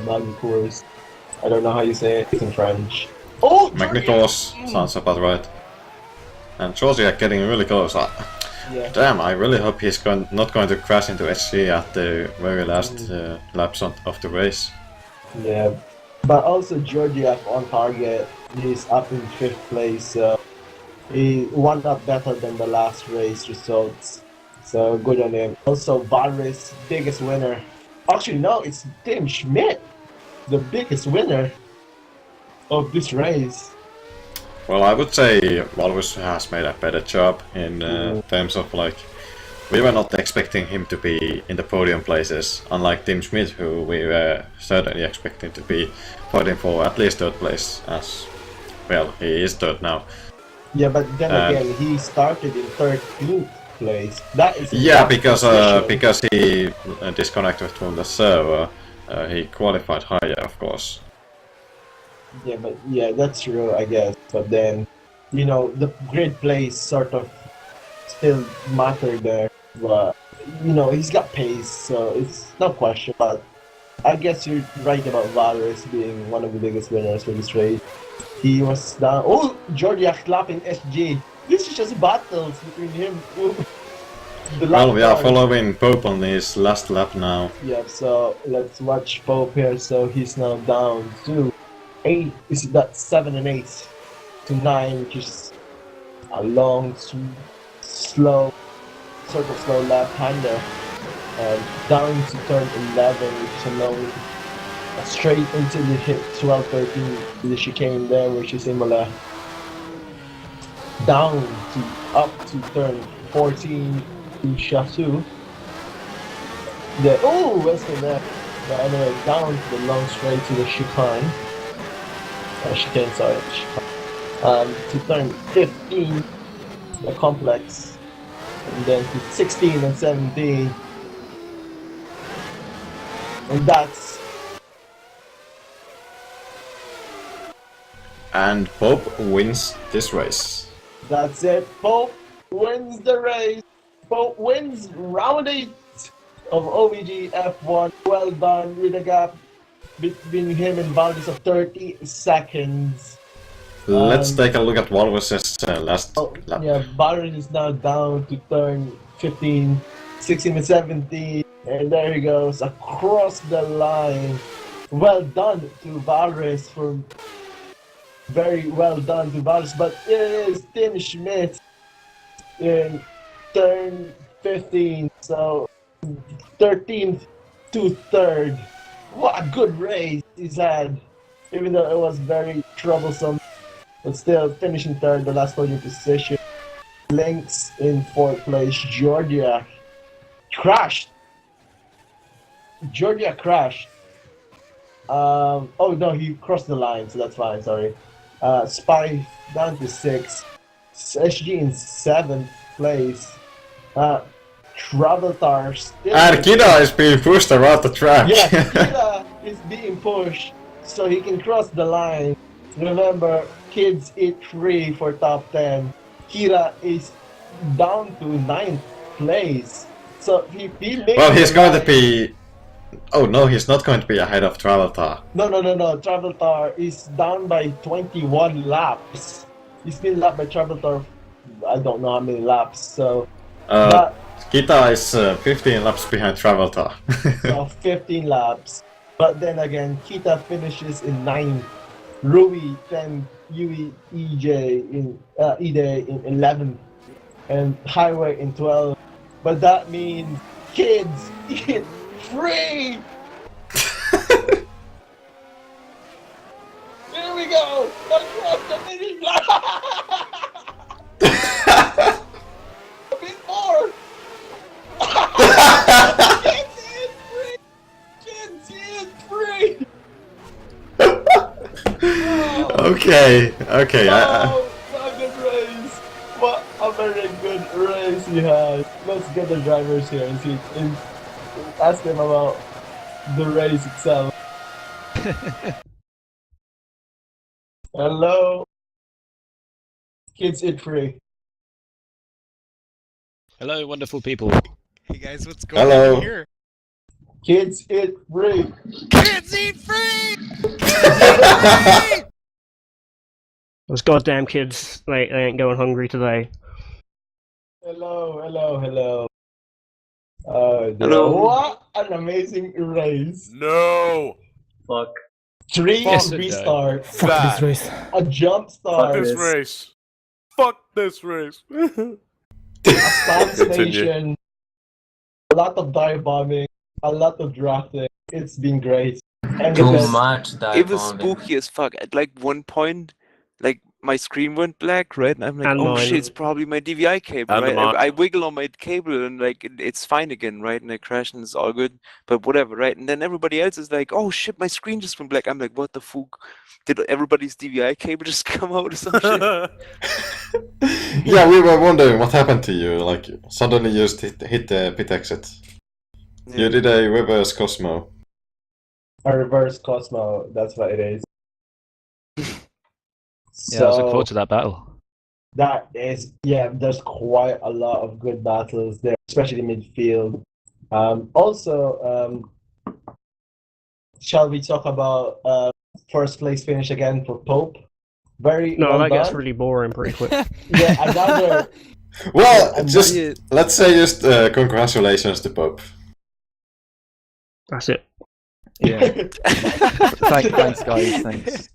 Magny Cours. I don't know how you say it. It's in French. Oh, Magny Cours sounds about right. And Georgia getting really close. Yeah. Damn, I really hope he's not going to crash into SG at the very last laps of the race. Yeah, but also Georgia on target. He's up in 5th place. So he won up better than the last race results. So good on him. Also, Varys, biggest winner. Actually, no, it's Tim Schmidt, the biggest winner of this race. Well, I would say Walrus has made a better job in terms of we were not expecting him to be in the podium places, unlike Tim Schmidt, who we were certainly expecting to be fighting for at least 3rd place, as well, he is 3rd now. Yeah, but then again, he started in 13th place. That is because he disconnected from the server, he qualified higher, of course. Yeah, but yeah, that's true, I guess. But then, the grid place sort of still matter there. But he's got pace, so it's no question. But I guess you're right about Valorous being one of the biggest winners for this race. He was down. Oh, Georgia clapping SG. This is just battles between him. Well, we are following Pope on his last lap now. Yeah, so let's watch Pope here. So he's now down to 8. Is that 7 and 8 to 9, which is a long, slow left-hander. And down to turn 11, which is a long, straight until you hit 12-13, the chicane there, which is Imola. Down to up to turn 14 to Chateau. Western there. But anyway, down to the long straight to the chicane. Chicane, sorry. To turn 15, the complex. And then to 16 and 17. And that's... And Pope wins this race. That's it. Pope wins the race. Pope wins round 8 of OVGF1. Well done, with a gap between him and Valdez of 30 seconds. Let's take a look at Walrus's last lap. Yeah, Byron is now down to turn 15. 16 and 17, and there he goes across the line. Well done to Valres for very well done to Valres, but it is Tim Schmidt in turn 15, so 13th to 3rd. What a good race he's had, even though it was very troublesome, but still finishing 3rd, the last podium position. Lynx in 4th place. Georgia crashed. Oh no, he crossed the line, so that's fine, sorry. Spy down to 6th. SG in 7th place. Traveltar still... Kida is being pushed around the track. Yeah, Kida is being pushed so he can cross the line. Remember, kids eat free for top 10. Kira is down to 9th place. So he makes Well, he's going to be... Oh no, he's not going to be ahead of Traveltar. No. Traveltar is down by 21 laps. He's been lapped by Traveltar, I don't know how many laps, so... Kita is 15 laps behind Traveltar. So 15 laps. But then again, Kita finishes in 9th. Rui 10, Yui EJ in Ide in 11th, and Highway in 12th. But that means kids eat free. Here we go. Across the finish line. A bit more. Kids eat free. Kids eat free. Okay. Wow, what a good race! What a very good race he had. Let's get the drivers here and see and ask them about the race itself. Hello, kids eat free. Hello, wonderful people. Hey guys, what's going Hello. on here? Kids eat free. Kids eat free! Those goddamn kids, they ain't going hungry today. Hello. Hello. What an amazing race! No! Fuck. 3 Yes, it restart, Fuck this race. a jump start, this race. Fuck this race. a stop Continue. station, a lot of dive bombing, a lot of drafting. It's been great. And the Too best- much dive It was bombing. spooky as fuck. At like one point, like my screen went black, right? And I'm like, And oh mine. shit, it's probably my DVI cable, And right? mine. I wiggle on my cable and like it's fine again, right? And I crash and it's all good, but whatever, right? And then everybody else is like, oh shit, my screen just went black. I'm like, what the fuck? Did everybody's DVI cable just come out or some shit? Yeah, we were wondering what happened to you. Like, suddenly you just hit the pit exit. You did a reverse Cosmo. a reverse Cosmo, that's what it is. Yeah, I was looking forward to that battle. That is, yeah, there's quite a lot of good battles there, especially midfield. Shall we talk about first place finish again for Pope? Very No, well that gets done. really boring pretty quick. Yeah, another. Well, And just Yeah. let's say just congratulations to Pope. That's it. Yeah. Thanks, guys. Thanks.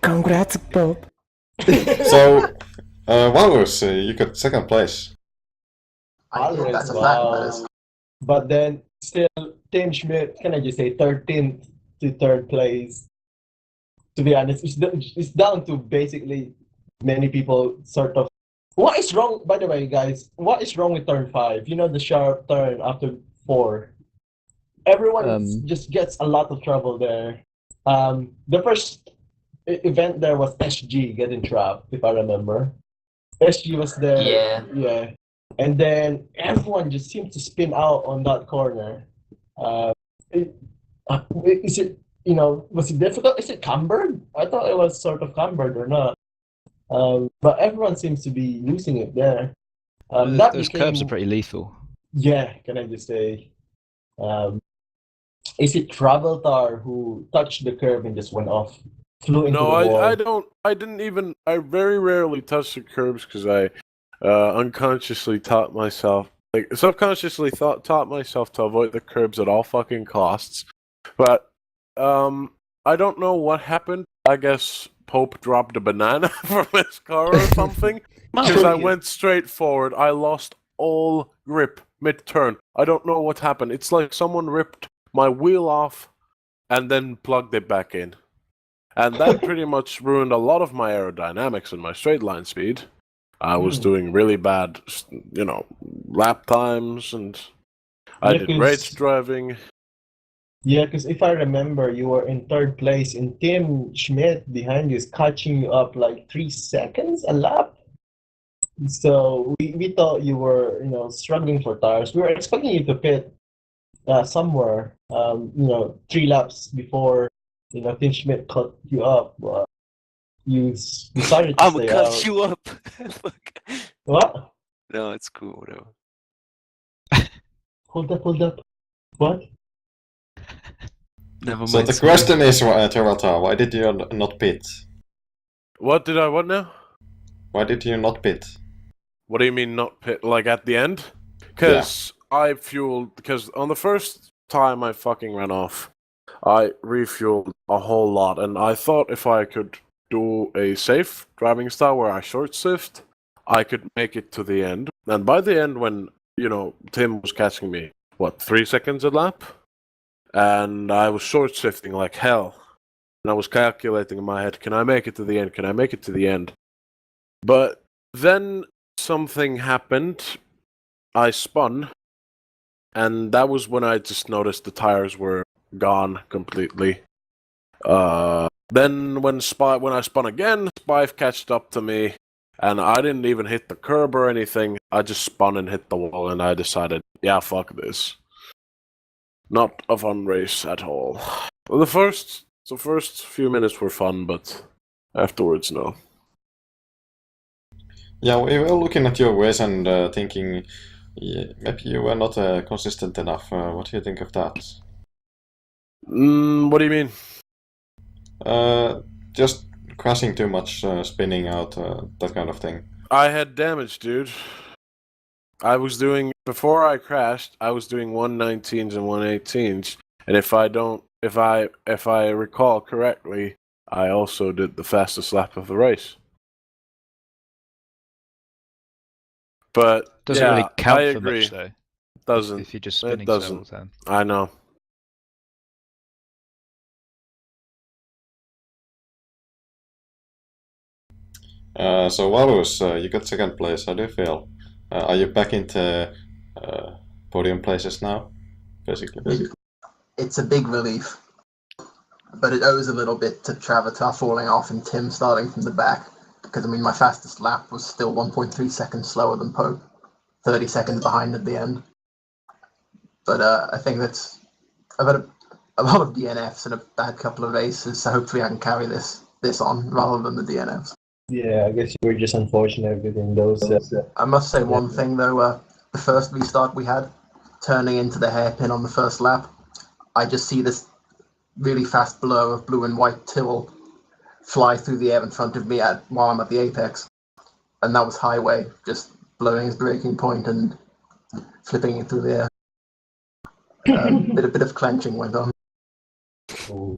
Congrats, Pope. So, Walrus, you got second place. Always, wow. But then still, Tim Schmidt, can I just say 13th to 3rd place? To be honest, it's down to basically many people sort of. What is wrong, by the way, guys? What is wrong with turn 5? You know, the sharp turn after 4. Everyone just gets a lot of trouble there. The first event there was SG getting trapped, if I remember. SG was there. Yeah. And then everyone just seemed to spin out on that corner. Is it, was it difficult? Is it cambered? I thought it was sort of cambered or not. But everyone seems to be losing it there. Those curves are pretty lethal. Yeah, can I just say? Is it Traveltar who touched the curve and just went off? Flew into No, the wall? I very rarely touch the curbs because I unconsciously taught myself like subconsciously taught myself to avoid the curbs at all fucking costs. But I don't know what happened. I guess Pope dropped a banana from his car or something. Because I went straight forward. I lost all grip mid-turn. I don't know what happened. It's like someone ripped my wheel off and then plugged it back in. And that pretty much ruined a lot of my aerodynamics and my straight line speed. I was doing really bad, lap times, and I did race driving. Yeah, because if I remember, you were in third place, and Tim Schmidt behind you is catching you up like 3 seconds a lap. So we thought you were, struggling for tires. We were expecting you to pit somewhere, 3 laps before, Tim Schmidt cut you up. You decided to stay out. I'm gonna cut you up. Fuck. What? No, it's cool. Whatever. Hold up. What? Never mind. So the question is, Terrata, why did you not pit? What did I what now? Why did you not pit? What do you mean not pit? Like at the end? Because I fueled. Because on the first time I fucking ran off, I refueled a whole lot, and I thought if I could do a safe driving style where I short shift, I could make it to the end. And by the end, when Tim was catching me, 3 seconds a lap, and I was short shifting like hell, and I was calculating in my head, can I make it to the end? Can I make it to the end? But then something happened. I spun, and that was when I just noticed the tires were gone completely. Then when I spun again, Spive catched up to me, and I didn't even hit the curb or anything. I just spun and hit the wall, and I decided, yeah, fuck this. Not a fun race at all. The first few minutes were fun, but afterwards, no. Yeah, we were looking at your ways and thinking, maybe you were not consistent enough. What do you think of that? What do you mean? Just crashing too much, spinning out, that kind of thing. I had damage, dude. Before I crashed, I was doing 119s and 118s, and if I recall correctly, I also did the fastest lap of the race. But doesn't really count I for agree. much though. Doesn't. If you're just spinning it doesn't. several times. I know. So Valus, you got second place. How do you feel? Are you back into podium places now? Basically. It's a big relief, but it owes a little bit to Travatar falling off and Tim starting from the back. Because my fastest lap was still 1.3 seconds slower than Pope, 30 seconds behind at the end. But I think I've had a lot of DNFs and a bad couple of races, so hopefully I can carry this on rather than the DNFs. Yeah, I guess you were just unfortunate within those. I must say one thing though, the first restart we had, turning into the hairpin on the first lap, I just see this really fast blur of blue and white Tyrrell fly through the air in front of me while I'm at the apex. And that was Highway, just blowing his braking point and flipping it through the air. A bit of clenching went on. Ooh.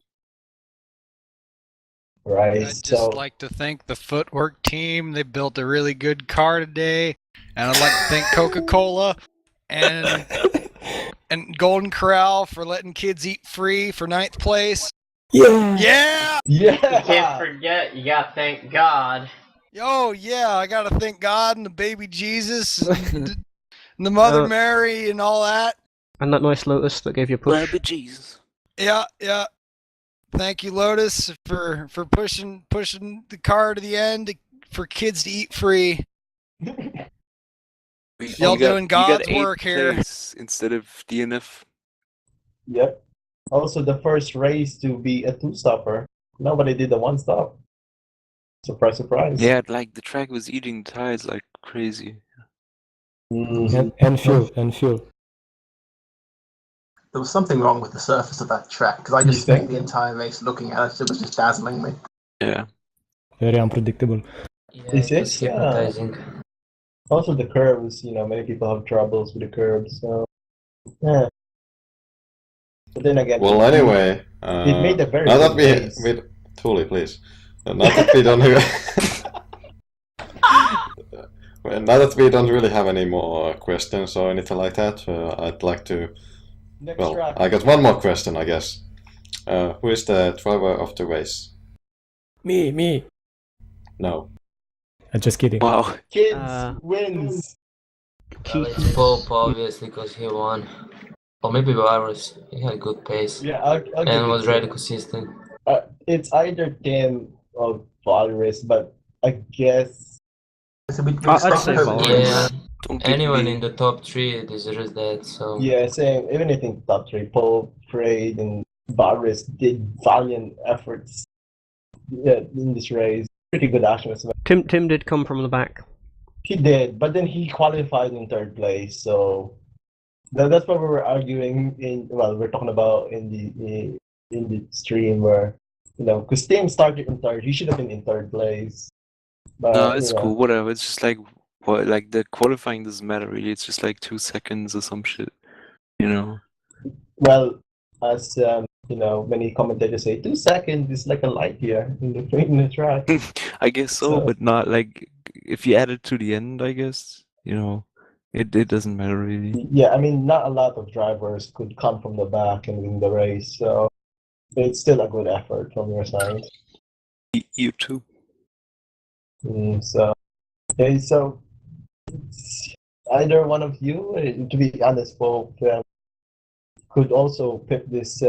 Right. I'd just like to thank the footwork team. They built a really good car today. And I'd like to thank Coca-Cola and Golden Corral for letting kids eat free for 9th place. Yeah! Yeah! Yeah! You can't forget, you gotta thank God. Oh, yeah, I gotta thank God and the baby Jesus and the Mother Mary and all that. And that nice Lotus that gave you a push. Baby Jesus. Yeah. Thank you, Lotus, for pushing the car to the end for kids to eat free. Y'all doing God's work here. Instead of DNF. Yep. Also, the first race to be a 2-stopper. Nobody did a 1-stop. Surprise, surprise. Yeah, like the track was eating tires like crazy. And fuel. There was something wrong with the surface of that track, because I just spent the entire race looking at it. It was just dazzling me. Yeah. Very unpredictable. Yeah, it was hypnotizing. Also the curves, many people have troubles with the curves, so yeah. But then again, Well, anyway, it made a very now good that race. Tooley, please. Now that we don't well, now that we don't really have any more questions or anything like that, I'd like to. Next track. I got one more question, I guess. Who is the driver of the race? Me. No. I'm just kidding. Wow. Kids wins. It's Pope, obviously, because he won. Or maybe Varus. He had good pace. Yeah, I'll give And it was to really him. consistent. It's either Tim or Valorous, but I guess It's a bit I'd say Yeah, Don't pick anyone me. in the top 3 deserves that, so... yeah, same. Even I think top three, Pope, Frade, and Valorous did valiant efforts in this race. Pretty good action as well. Tim did come from the back. He did, but then he qualified in third place, so that's what we were arguing we're talking about in the stream where because Tim started in third, he should have been in third place. But, No, it's cool. Whatever. It's just like what, like the qualifying doesn't matter really. It's just like 2 seconds or some shit. Well, as many commentators say, 2 seconds is like a light year in the track. I guess so, but not like if you add it to the end. I guess it doesn't matter really. Yeah, I mean, not a lot of drivers could come from the back and win the race, so it's still a good effort from your side. You too. So it's either one of you, to be honest, both could also pick this.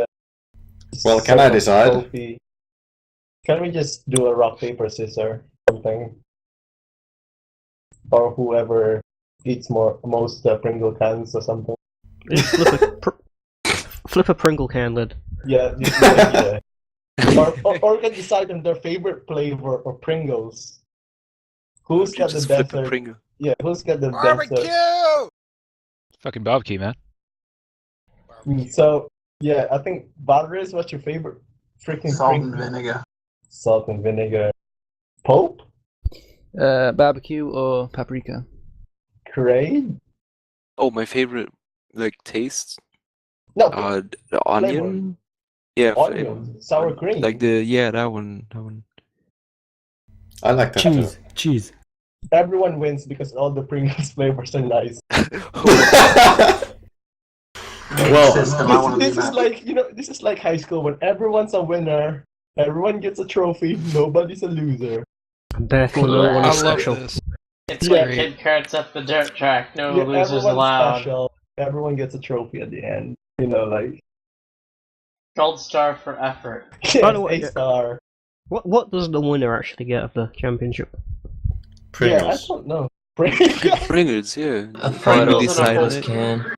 Well, can I decide? Trophy. Can we just do a rock, paper, scissors something? Or whoever eats most Pringle cans or something. Flip a Pringle can lid. Yeah. Or can decide on their favorite flavor or Pringles. Who's got the best? Pringle. Yeah, who's got the Barbecue! best? Fucking barbecue, man. So yeah, I think Valorous, what's your favorite freaking Salt and Pringle? vinegar. Salt and vinegar. Pope? Barbecue or paprika? Crade? Oh, my favorite taste. No. The onion. Yeah. Onion, sour cream. Like that one. I like that Cheese. Everyone wins because all the Pringles flavors are nice. Well, this is like this is like high school when everyone's a winner, everyone gets a trophy, nobody's a loser. Therefore, no one is I love special. this. It's Yeah. like kid cards up the dirt track. No Yeah, losers everyone's allowed. special. Everyone gets a trophy at the end. Gold star for effort. By the way, A star. What does the winner actually get of the championship? Pringles. Yeah, I don't know. Pringles, yeah. A Pringles and a Pringles whole can.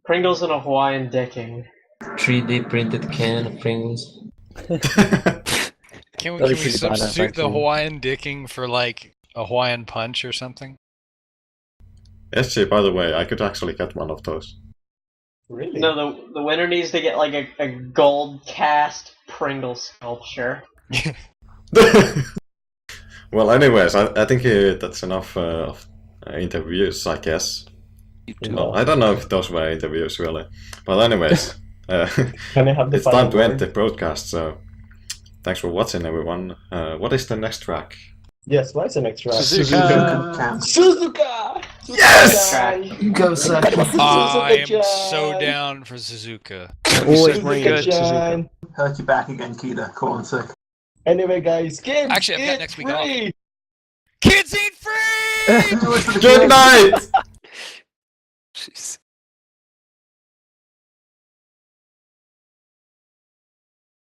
Pringles and a Hawaiian dicking. 3D printed can of Pringles. Can we That'd be pretty substitute badass, the actually. Hawaiian dicking for like a Hawaiian punch or something? SJ, by the way, I could actually get one of those. Really? No, the winner needs to get like a gold cast Pringle sculpture. Well, anyways, I think that's enough of interviews, I guess. Well, I don't know if those were interviews, really. But anyways, Can I have the it's final time to end word? the broadcast, so thanks for watching, everyone. What is the next track? Yes, what's the next track? Suzuka. Suzuka! Yes! Go Suzuka. I am so down for Suzuka. Always Suzuka rain. Chan. Hurt your back again, Keita. Calling sick. Anyway, guys, kids, Actually, I've got eat next week free! Kids eat free! Good night! Jeez.